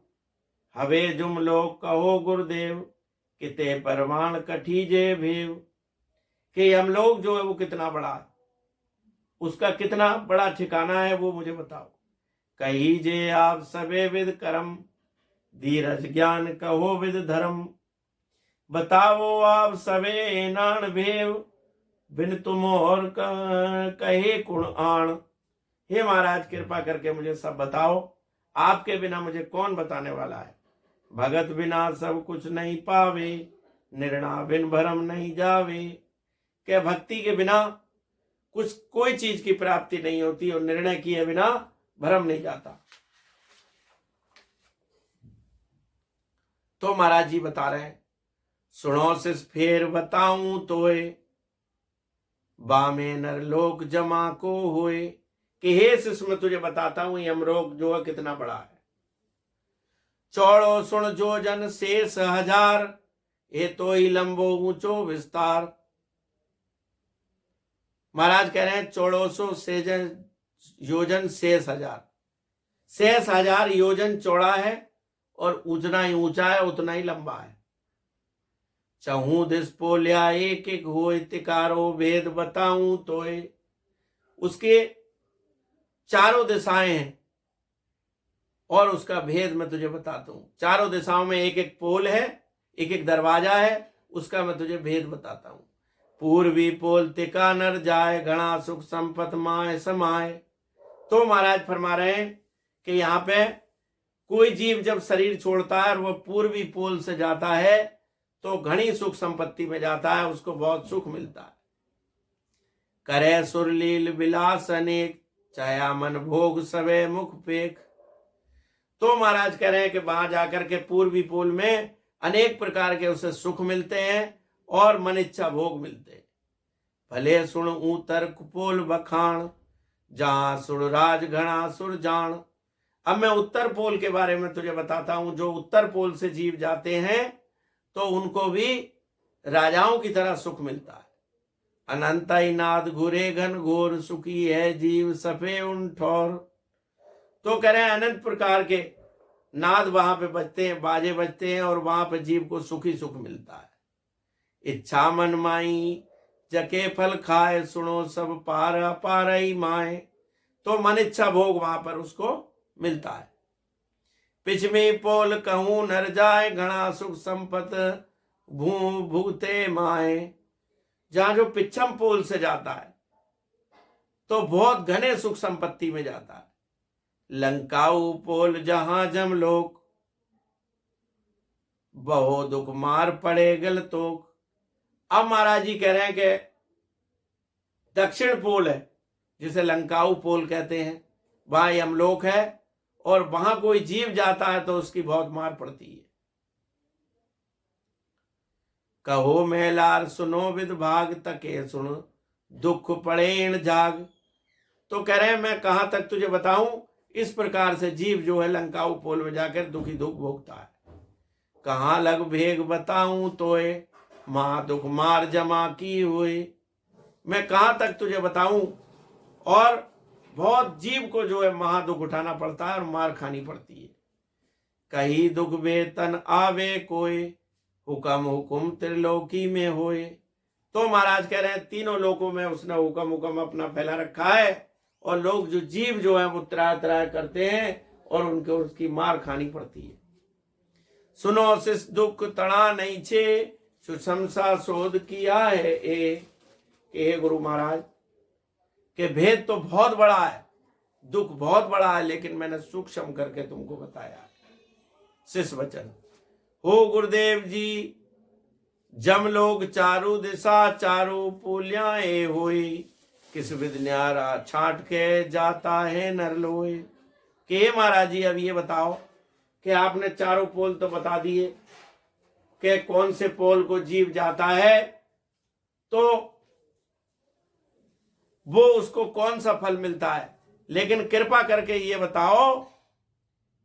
हवे जुम लोग कहो गुरुदेव, किते परमाण कठीजे भेव। कि हम लोग जो है वो कितना बड़ा है, उसका कितना बड़ा ठिकाना है वो मुझे बताओ। कहीजे आप सबे विद कर्म, धीरज ज्ञान कहो विद धर्म। बताओ आप सबे नान भेव, बिन तुम और कहे कुण आण। हे महाराज कृपा करके मुझे सब बताओ, आपके बिना मुझे कौन बताने वाला है। भगत बिना सब कुछ नहीं पावे, निर्णा बिन भरम नहीं जावे। क्या भक्ति के बिना कुछ कोई चीज की प्राप्ति नहीं होती और निर्णय किए बिना भरम नहीं जाता। तो महाराज जी बता रहे हैं, सुनो शिष फेर बताऊं तोए, बामे नर लोक जमा को होए। कि हे शिष्य मैं तुझे बताता हूं यमलोक जो है कितना बड़ा है। चौड़ो सुन जो जन शेष हजार, ये तो ही लंबो ऊंचो विस्तार। महाराज कह रहे हैं 1400 योजन शेष हजार, शेष हजार योजन चौड़ा है और उतना ही ऊंचा है उतना ही लंबा है। चहू दिस पोल्या एक एक होए, तिकारो भेद बताऊं तोए। उसके चारों दिशाएं हैं और उसका भेद मैं तुझे बताता हूं। चारों दिशाओं में एक एक पोल है, एक एक दरवाजा है, उसका मैं तुझे भेद बताता हूं। पूर्वी पोल तिका नर जाए, घना सुख संपत माए समाए। तो महाराज फरमा रहे हैं कि यहाँ पे कोई जीव जब शरीर छोड़ता है और वह पूर्वी पोल से जाता है तो घनी सुख संपत्ति में जाता है, उसको बहुत सुख मिलता है। करे सुरलील विलास अनेक, चाया मन भोग सवे मुख पेख। तो महाराज कह रहे हैं कि वहां जाकर के पूर्वी पोल में अनेक प्रकार के उसे सुख मिलते हैं और मन इच्छा भोग मिलते हैं। भले सुन ऊतर कुपोल बखान, जहां सुर राज घना सुर जान। अब मैं उत्तर पोल के बारे में तुझे बताता हूं। जो उत्तर पोल से जीव जाते हैं तो उनको भी राजाओं की तरह सुख मिलता है। अनंत ही नाद घुरे घन घोर, सुखी है जीव सफे उन ठौर। तो कह रहे हैं अनंत प्रकार के नाद वहां पे बजते हैं, बाजे बजते हैं और वहां पे जीव को सुखी सुख मिलता है। इच्छा मन माई जके फल खाए, सुनो सब पार अपार ही माए। तो मन इच्छा भोग वहां पर उसको मिलता है। पिछमी पोल कहूं नर जाए, घना सुख संपत भू भुगते माए। जहां जो पिछम पोल से जाता है तो बहुत घने सुख संपत्ति में जाता है। लंकाऊ पोल जहां जम लोक, बहु दुख मार पड़े गल तोक। अब महाराज जी कह रहे हैं कि दक्षिण पोल है जिसे लंकाऊ पोल कहते हैं, वहां यमलोक है और वहां कोई जीव जाता है तो उसकी बहुत मार पड़ती है। कहो मेलार सुनो विद भाग, तके सुन दुख पड़े जाग। तो कह रहे हैं मैं कहां तक तुझे बताऊं, इस प्रकार से जीव जो है लंकाऊ पोल में जाकर दुखी दुख भोगता है। कहां लग भेग बताऊं तोए, मां दुख मार जमा की हुए। मैं कहां तक तुझे बताऊं, और बहुत जीव को जो है महादुख उठाना पड़ता है और मार खानी पड़ती है। कहीं दुख वेतन आवे कोई, हुक्म हुकुम त्रिलोकी में होए। तो महाराज कह रहे हैं तीनों लोकों में उसने हुक्म हुक्म अपना फैला रखा है, और लोग जो जीव जो है वो त्राह त्राह करते हैं और उनको उसकी मार खानी पड़ती है। सुनो सिस दुख तड़ा नहीं छे, सुशंसा शोध किया है ए। कि हे गुरु महाराज के भेद तो बहुत बड़ा है, दुख बहुत बड़ा है, लेकिन मैंने सूक्ष्म करके तुमको बताया। शिष वचन, हो गुरुदेव जी जमलोक चारु दिशा चारु पुल्याए होई, किस विध न्यारा छांट के जाता है नरलोए। कि महाराज जी अब ये बताओ कि आपने चारों पोल तो बता दिए कि कौन से पोल को जीव जाता है, तो वो उसको कौन सा फल मिलता है, लेकिन कृपा करके ये बताओ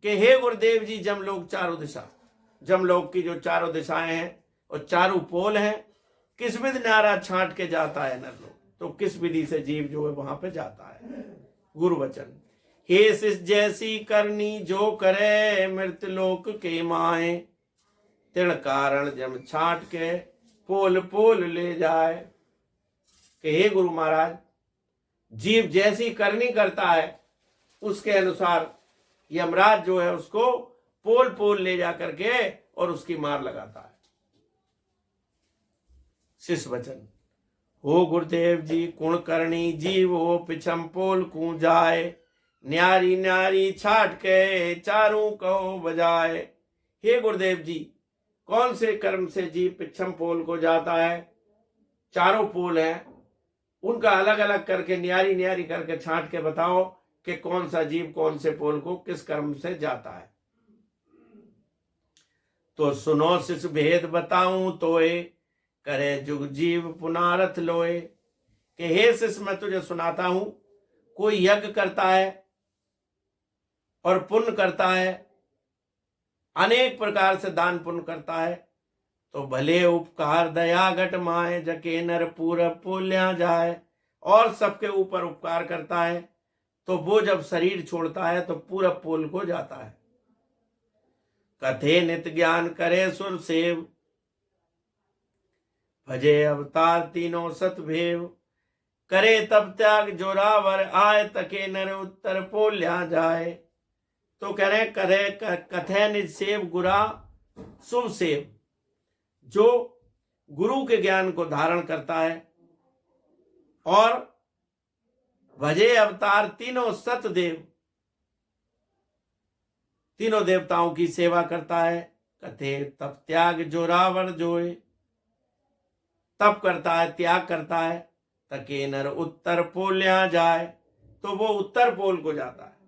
कि हे गुरुदेव जी जमलोक चारों दिशा, जमलोक की जो चारों दिशाएं हैं और चारों पोल हैं, किस विधि न्यारा छांट के जाता है नरलोक, तो किस विधि से जीव जो है वहां पे जाता है। गुरु वचन, हे शिष जैसी करनी जो करे मृतलोक के माए, तृण कारण जम छांट के पोल पोल ले जाए। कि हे गुरु महाराज जीव जैसी करनी करता है उसके अनुसार यमराज जो है उसको पोल पोल ले जा करके और उसकी मार लगाता है। शिष वचन, हो गुरुदेव जी कुण करनी जीव हो पिछम पोल कू जाए, न्यारी न्यारी छाट के चारों कहो बजाए। हे गुरुदेव जी कौन से कर्म से जीव पिछम पोल को जाता है, चारों पोल हैं उनका अलग अलग करके न्यारी न्यारी करके छांट के बताओ कि कौन सा जीव कौन से पोल को किस कर्म से जाता है। तो सुनो शिष भेद बताऊं तोए, करे जुग जीव पुनारथ लोए। कि हे शिष मैं तुझे सुनाता हूं, कोई यज्ञ करता है और पुण्य करता है, अनेक प्रकार से दान पुण्य करता है, तो भले उपकार दया घट माए, जके नर पूरब पुल्या जाए। और सबके ऊपर उपकार करता है तो वो जब शरीर छोड़ता है तो पूरब पोल को जाता है। कथे नित ज्ञान करे सुर सेव, भजे अवतार तीनों सतभेव, करे तब त्याग जोरावर आए, तके नर उत्तर पोल्या जाए। तो कह रहे करे कथे निज सेव गुरा शुभ सेव, जो गुरु के ज्ञान को धारण करता है और भजे अवतार तीनों सतदेव, तीनों देवताओं की सेवा करता है। कथे तप त्याग जोरावर जोए, तप करता है त्याग करता है, तके नर उत्तर पोल्या जाए, तो वो उत्तर पोल को जाता है।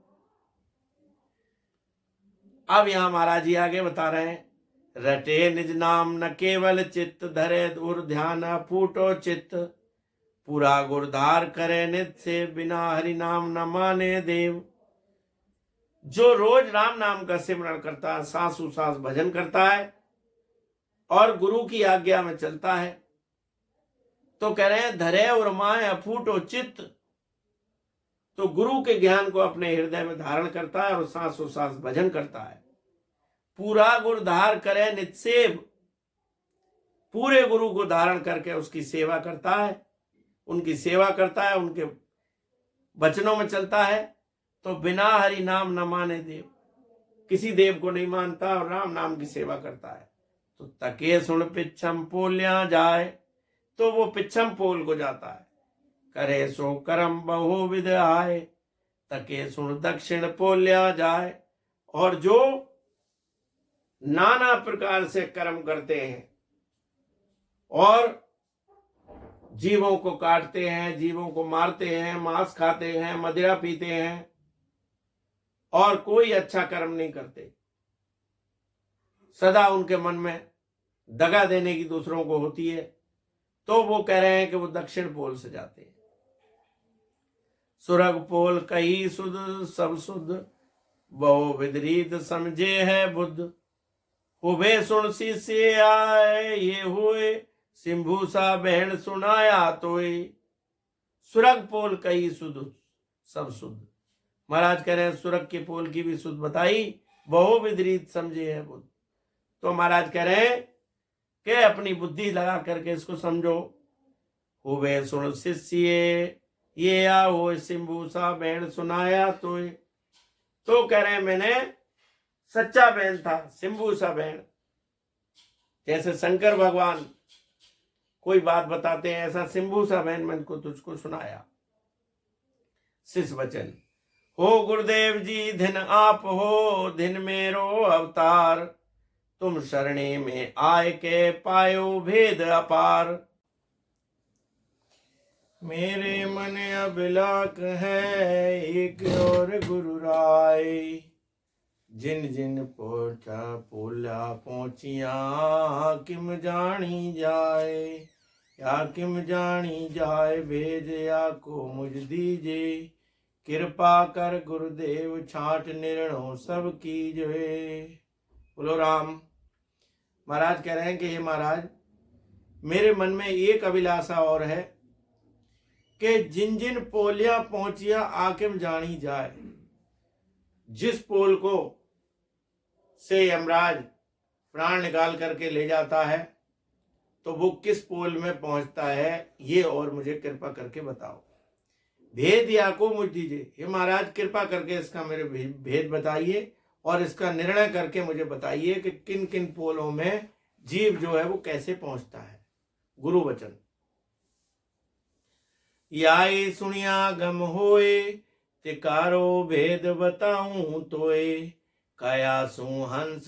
अब यहां महाराज जी आगे बता रहे हैं, रटे निज नाम न केवल चित्त, धरे दूर ध्यान फूटो चित्त, पूरा गुरधार करे नित से, बिना हरि नाम न माने देव। जो रोज राम नाम का सिमरण करता है, सांसों सांस भजन करता है और गुरु की आज्ञा में चलता है, तो कह रहे हैं धरे और माए अफूटो चित्त, तो गुरु के ज्ञान को अपने हृदय में धारण करता है और सांसों सांस भजन करता है। पूरा गुरधार करे नित्सेव, पूरे गुरु को धारण करके उसकी सेवा करता है, उनकी सेवा करता है, उनके वचनों में चलता है, तो बिना हरि नाम न माने देव, किसी देव को नहीं मानता और राम नाम की सेवा करता है। तो तके सुन पिछम पोल्या जाए, तो वो पिछम पोल को जाता है। करे सो करम बहुविध आए, तके सुन दक्षिण पोल्या जाए। और जो नाना प्रकार से कर्म करते हैं और जीवों को काटते हैं, जीवों को मारते हैं, मांस खाते हैं, मदिरा पीते हैं और कोई अच्छा कर्म नहीं करते, सदा उनके मन में दगा देने की दूसरों को होती है, तो वो कह रहे हैं कि वो दक्षिण पोल से जाते हैं। सुरग पोल कही सुध सब सुध, बहु विदरीत समझे है बुद्ध, हुबे सुन शिष्य आए ये हुए, सिंभू सा बहन सुनाया तोय। सुरग पोल कही सुध सब शुद्ध, महाराज कह रहे हैं सुरग के पोल की भी शुद्ध बताई, बहु विदरीत समझे है बुद्ध। तो महाराज कह रहे हैं के अपनी बुद्धि लगा करके इसको समझो। हुए सुन शिष्य ये आओ सिंबू सा बैण सुनाया तो कह रहे हैं मैंने सच्चा बैण था, सिंबू सा बैण। जैसे शंकर भगवान कोई बात बताते हैं, ऐसा सिंबू सा बैण मैंने को तुझको सुनाया। शिष्य वचन हो गुरुदेव जी धिन आप हो, धिन मेरो अवतार, तुम शरणे में आय के पायो भेद अपार। मेरे मन अभिलाक है एक और गुरु राय, जिन जिन पोचा पोला पहुंचिया किम जानी जाए, या किम जानी जाए भेद या को मुझ दीजे, कृपा कर गुरुदेव छाट निर्णो सब कीजिए। बोलो राम। महाराज कह रहे हैं कि हे महाराज, मेरे मन में एक अभिलाषा और है कि जिन जिन पोलिया पहुंचिया आकिम जानी जाए। जिस पोल को से यमराज प्राण निकाल करके ले जाता है तो वो किस पोल में पहुंचता है, ये और मुझे कृपा करके बताओ। भेद या को मुझ दीजिए। हे महाराज कृपा करके इसका मेरे भेद बताइए और इसका निर्णय करके मुझे बताइए कि किन किन पोलों में जीव जो है वो कैसे पहुंचता है। गुरु वचन याई सुनिया गम होए, तिकारो भेद बताऊं तोए, काया सु हंस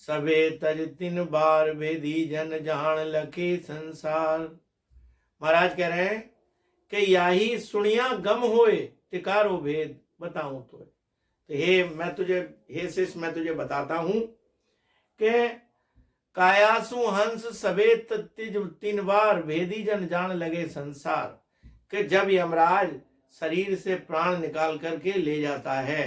सबे तज तिन बार, भेदी जन जान लखे संसार। महाराज कह रहे हैं कि याही सुनिया गम होए, तिकारो भेद बताऊं तोए। तो हे शिष्य मैं तुझे बताता हूं कि कायासु हंस सबे तिज तीन बार, भेदी जन जान लगे संसार। कि जब यमराज शरीर से प्राण निकाल करके ले जाता है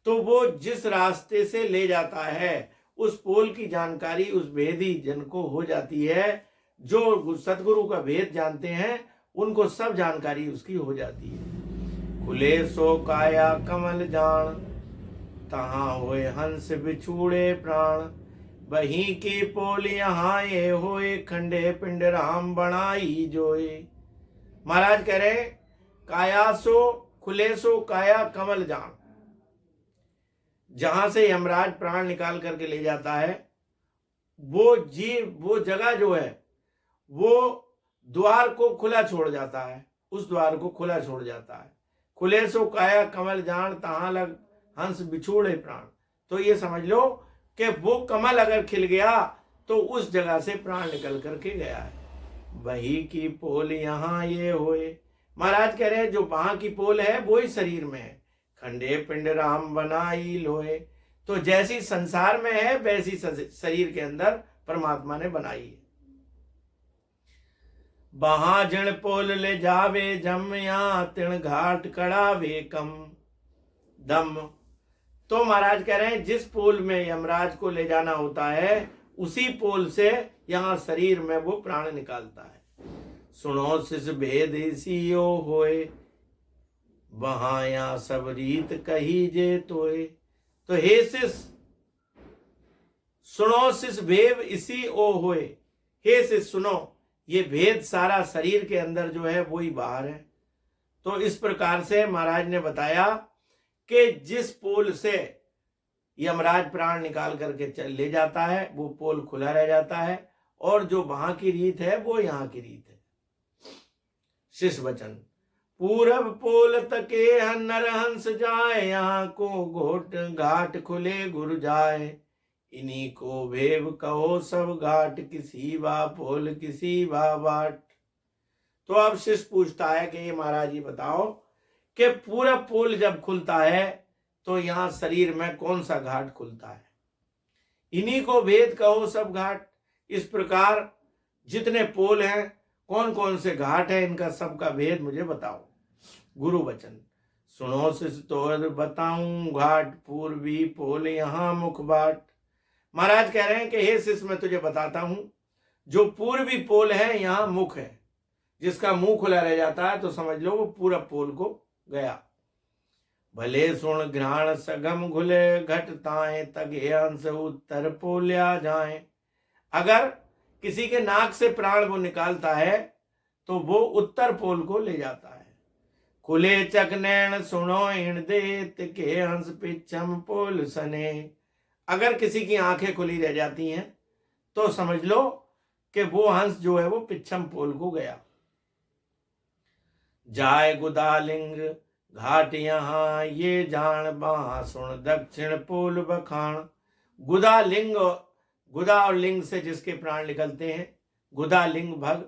तो वो जिस रास्ते से ले जाता है उस पोल की जानकारी उस भेदी जन को हो जाती है। जो सतगुरु का भेद जानते हैं उनको सब जानकारी उसकी हो जाती है। खुले सो काया कमल जान, तहां होए हंस बिछूड़े प्राण, वहीं की पोल यहाँ ये होए, खंडे पिंड राम बनाई जोए। महाराज कह रहे काया सो खुले सो काया कमल जान। जहां से यमराज प्राण निकाल करके ले जाता है वो जगह जो है वो द्वार को खुला छोड़ जाता है, उस द्वार को खुला छोड़ जाता है। खुले सो काया कमल जान, तहां लग हंस बिछोड़े प्राण। तो ये समझ लो कि वो कमल अगर खिल गया तो उस जगह से प्राण निकल करके गया है। वही की पोल यहाँ ये होए। महाराज कह रहे हैं जो वहां की पोल है वो ही शरीर में है। खंडे पिंड राम बनाई लोए। तो जैसी संसार में है वैसी शरीर के अंदर परमात्मा ने बनाई है। वहां जन पोल ले जावे जम, या तिण घाट कड़ावे कम दम। तो महाराज कह रहे हैं जिस पोल में यमराज को ले जाना होता है उसी पोल से यहाँ शरीर में वो प्राण निकालता है। सुनो शिष भेद इसियो होए, वहां या सब रीत कही जे तोए। तो हे शिष सुनो, शिष भेद इसी ओ होए। हे शिष सुनो, ये भेद सारा शरीर के अंदर जो है वो ही बाहर है। तो इस प्रकार से महाराज ने बताया कि जिस पोल से यमराज प्राण निकाल करके ले जाता है वो पोल खुला रह जाता है और जो वहां की रीत है वो यहाँ की रीत है। शिष्य वचन पूरब पोल तके नर हंस जाए, यहाँ को घोट घाट खुले गुरु जाए, इन्हीं को भेव कहो सब घाट, किसी बा पोल किसी बा बाट। तो अब शिष्य पूछता है कि महाराज जी बताओ कि पूरब पोल जब खुलता है तो यहाँ शरीर में कौन सा घाट खुलता है। इन्हीं को भेद कहो सब घाट। इस प्रकार जितने पोल हैं कौन कौन से घाट है इनका सबका भेद मुझे बताओ। गुरु वचन सुनो शिष तोर बताऊं घाट, पूर्वी पोल यहाँ मुख बाट। महाराज कह रहे हैं कि हे शिष्य मैं तुझे बताता हूं जो पूर्वी पोल है यहाँ मुख है, जिसका मुंह खुला रह जाता है तो समझ लो वो पूरा पोल को गया। भले सुन घ्राण सगम घुले घट ताए, तगे अंश उत्तर पोल्या जाए। अगर किसी के नाक से प्राण वो निकालता है तो वो उत्तर पोल को ले जाता है। खुले चक नैन सुनो इन देत के हंस पिछम पोल सने। अगर किसी की आंखें खुली रह जाती हैं तो समझ लो कि वो हंस जो है वो पिछम पोल को गया। जाय गुदालिंग घाट यहाँ ये जान बहा सुन दक्षिण पोल बखान। गुदा लिंग, गुदा और लिंग से जिसके प्राण निकलते हैं, गुदा लिंग भग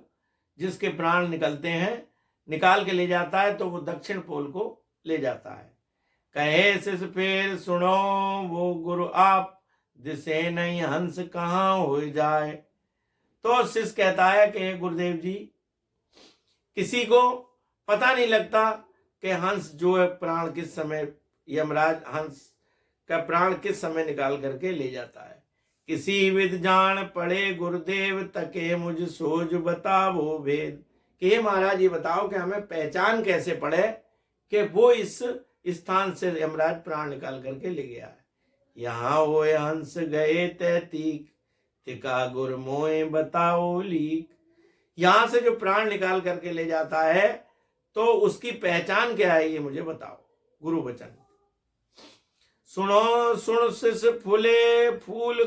जिसके प्राण निकलते हैं, निकाल के ले जाता है तो वो दक्षिण पोल को ले जाता है। कहे सिस फिर सुनो वो गुरु आप, दिसे नहीं हंस कहाँ हो जाए। तो शिष्य कहता है कि गुरुदेव जी, किसी को पता नहीं लगता कि हंस जो है प्राण किस समय, यमराज हंस का प्राण किस समय निकाल करके ले जाता है। किसी विद जान पड़े गुरुदेव तके मुझ सोज बताओ भेद। कि हे महाराज ये बताओ कि हमें पहचान कैसे पड़े कि वो इस स्थान से यमराज प्राण निकाल करके ले गया है। यहाँ होए हंस गए तैतीक, तिका गुर मोए बताओ लीक। यहां से जो प्राण निकाल करके ले जाता है तो उसकी पहचान क्या है, ये मुझे बताओ। गुरु वचन सुनो सुन सिस फूले फूल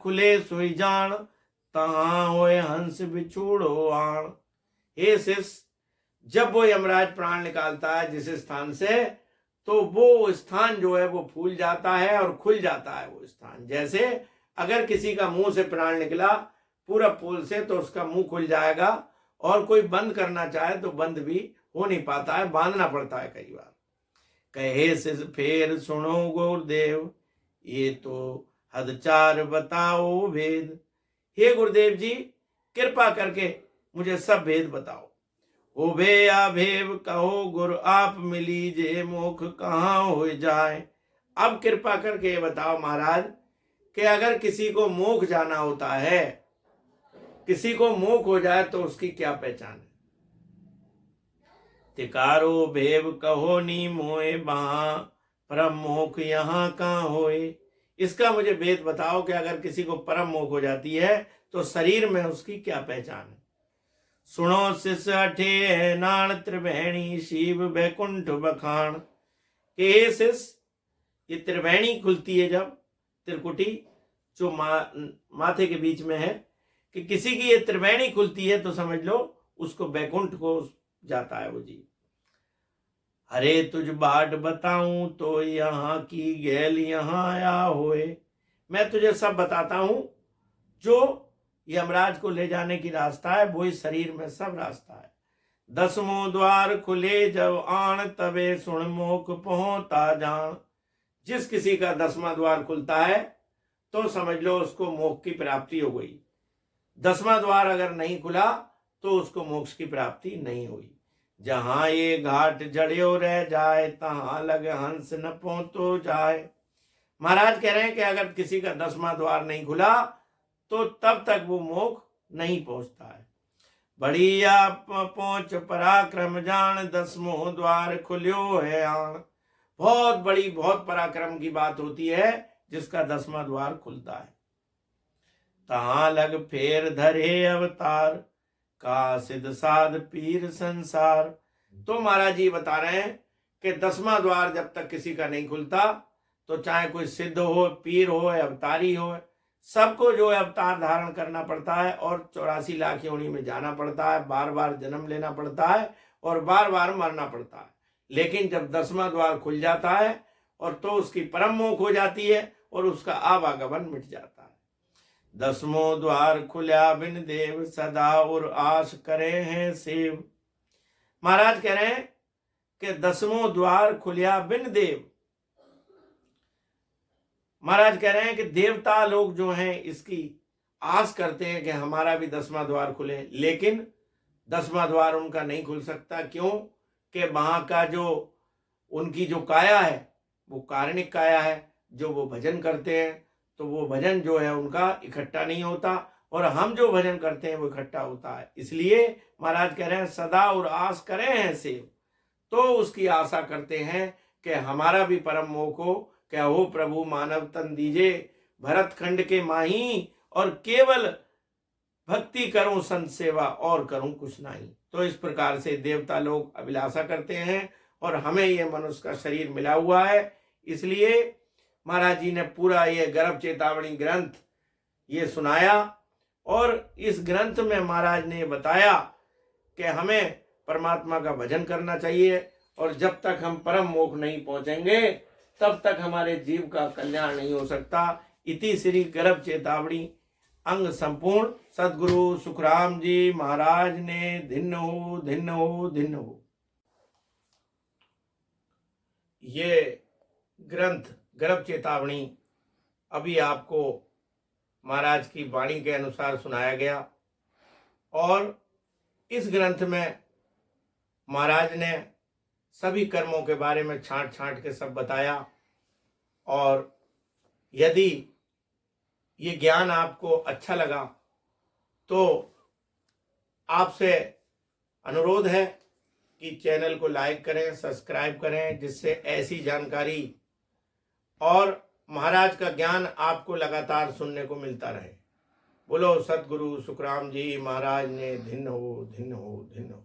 खुले सोई जान, तहां होए हंस बिछूड़ो आण। हे शिष, जब वो यमराज प्राण निकालता है जिस स्थान से, तो वो स्थान जो है वो फूल जाता है और खुल जाता है वो स्थान। जैसे अगर किसी का मुंह से प्राण निकला पूरा पोल से तो उसका मुंह खुल जाएगा, और कोई बंद करना चाहे तो बंद भी हो नहीं पाता है, बांधना पड़ता है कई बार। कहे सिस फेर सुनो गुरुदेव, ये तो हदचार बताओ भेद। हे गुरुदेव जी, कृपा करके मुझे सब भेद बताओ। हो भे या भेव कहो गुरु आप, मिली जे मोख कहाँ हो जाए। अब कृपा करके ये बताओ महाराज कि अगर किसी को मोख जाना होता है, किसी को मोख हो जाए तो उसकी क्या पहचान है। तिकारो भेव कहो नी मोए बहा, परम मोख यहाँ कहाँ होए। इसका मुझे भेद बताओ कि अगर किसी को परम मोख हो जाती है तो शरीर में उसकी क्या पहचान है। सुनो शिष अठे नान त्रिवेणी, शिव बैकुंठ बखान। के शिष, ये त्रिवेणी खुलती है जब, त्रिकुटी जो माथे के बीच में है, कि किसी की ये त्रिवेणी खुलती है तो समझ लो उसको बैकुंठ को जाता है वो जी। अरे तुझ बाट बताऊं तो यहाँ की गैल यहाँ आया होए। मैं तुझे सब बताता हूं, जो यमराज को ले जाने की रास्ता है वही शरीर में सब रास्ता है। 10वां द्वार खुले जब आन, तबे सुन मोख पहुंता जान। जिस किसी का 10वां द्वार खुलता है तो समझ लो उसको मोक्ष की प्राप्ति हो गई। 10वां द्वार अगर नहीं खुला तो उसको मोक्ष की प्राप्ति नहीं हुई। जहां ये घाट जड़ियो रह जाए, तहां लगे हंस न पहुंचो जाए। महाराज कह रहे हैं कि अगर किसी का 10वां द्वार नहीं खुला तो तब तक वो मोक्ष नहीं पहुंचता है। बढ़िया पहुंच पराक्रम जान, 10वां द्वार खुलियो है आन। बहुत बड़ी, बहुत पराक्रम की बात होती है जिसका 10वां द्वार खुलता है। तहां लग फेर धरे अवतार, का सिद्ध साध पीर संसार। तो महाराज जी बता रहे हैं कि 10वां द्वार जब तक किसी का नहीं खुलता तो चाहे कोई सिद्ध हो, पीर हो, अवतारी हो, सबको जो है अवतार धारण करना पड़ता है और 84 लाख योनि में जाना पड़ता है, बार बार जन्म लेना पड़ता है और बार बार मरना पड़ता है। लेकिन जब 10वां द्वार खुल जाता है और तो उसकी परम मोक्ष हो जाती है और उसका आवागमन मिट जाता है। 10वां द्वार खुल्या बिन देव, सदा और आश करे हैं सेव। महाराज कह रहे हैं कि 10वां द्वार खुल्या बिन देव। महाराज कह रहे हैं कि देवता लोग जो हैं इसकी आस करते हैं कि हमारा भी 10वां द्वार खुले, लेकिन 10वां द्वार उनका नहीं खुल सकता। क्यों? कि वहां का जो उनकी जो काया है वो कारणिक काया है, जो वो भजन करते हैं तो वो भजन जो है उनका इकट्ठा नहीं होता, और हम जो भजन करते हैं वो इकट्ठा होता है। इसलिए महाराज कह रहे हैं सदा और आस करें हैं सेव, तो उसकी आशा करते हैं कि हमारा भी परम मोक्ष हो। क्या हो प्रभु मानव तन दीजे, भरत खंड के माही, और केवल भक्ति करूं संत सेवा और करूं कुछ नहीं। तो इस प्रकार से देवता लोग अभिलाषा करते हैं और हमें ये मनुष्य का शरीर मिला हुआ है। इसलिए महाराज जी ने पूरा ये गर्भ चेतावनी ग्रंथ ये सुनाया और इस ग्रंथ में महाराज ने बताया कि हमें परमात्मा का भजन करना चाहिए और जब तक हम परम मोक्ष नहीं पहुंचेंगे तब तक हमारे जीव का कल्याण नहीं हो सकता। इति श्री गर्भ चेतावनी अंग संपूर्ण। सद्गुरु सुखराम जी महाराज ने धिन्नो धिन्नो धिन्नो। ये ग्रंथ गर्भ चेतावनी अभी आपको महाराज की वाणी के अनुसार सुनाया गया और इस ग्रंथ में महाराज ने सभी कर्मों के बारे में छांट छांट के सब बताया। और यदि ये ज्ञान आपको अच्छा लगा तो आपसे अनुरोध है कि चैनल को लाइक करें, सब्सक्राइब करें, जिससे ऐसी जानकारी और महाराज का ज्ञान आपको लगातार सुनने को मिलता रहे। बोलो सद्गुरु सुखराम जी महाराज ने धिन्नो धिन्नो धिन्नो।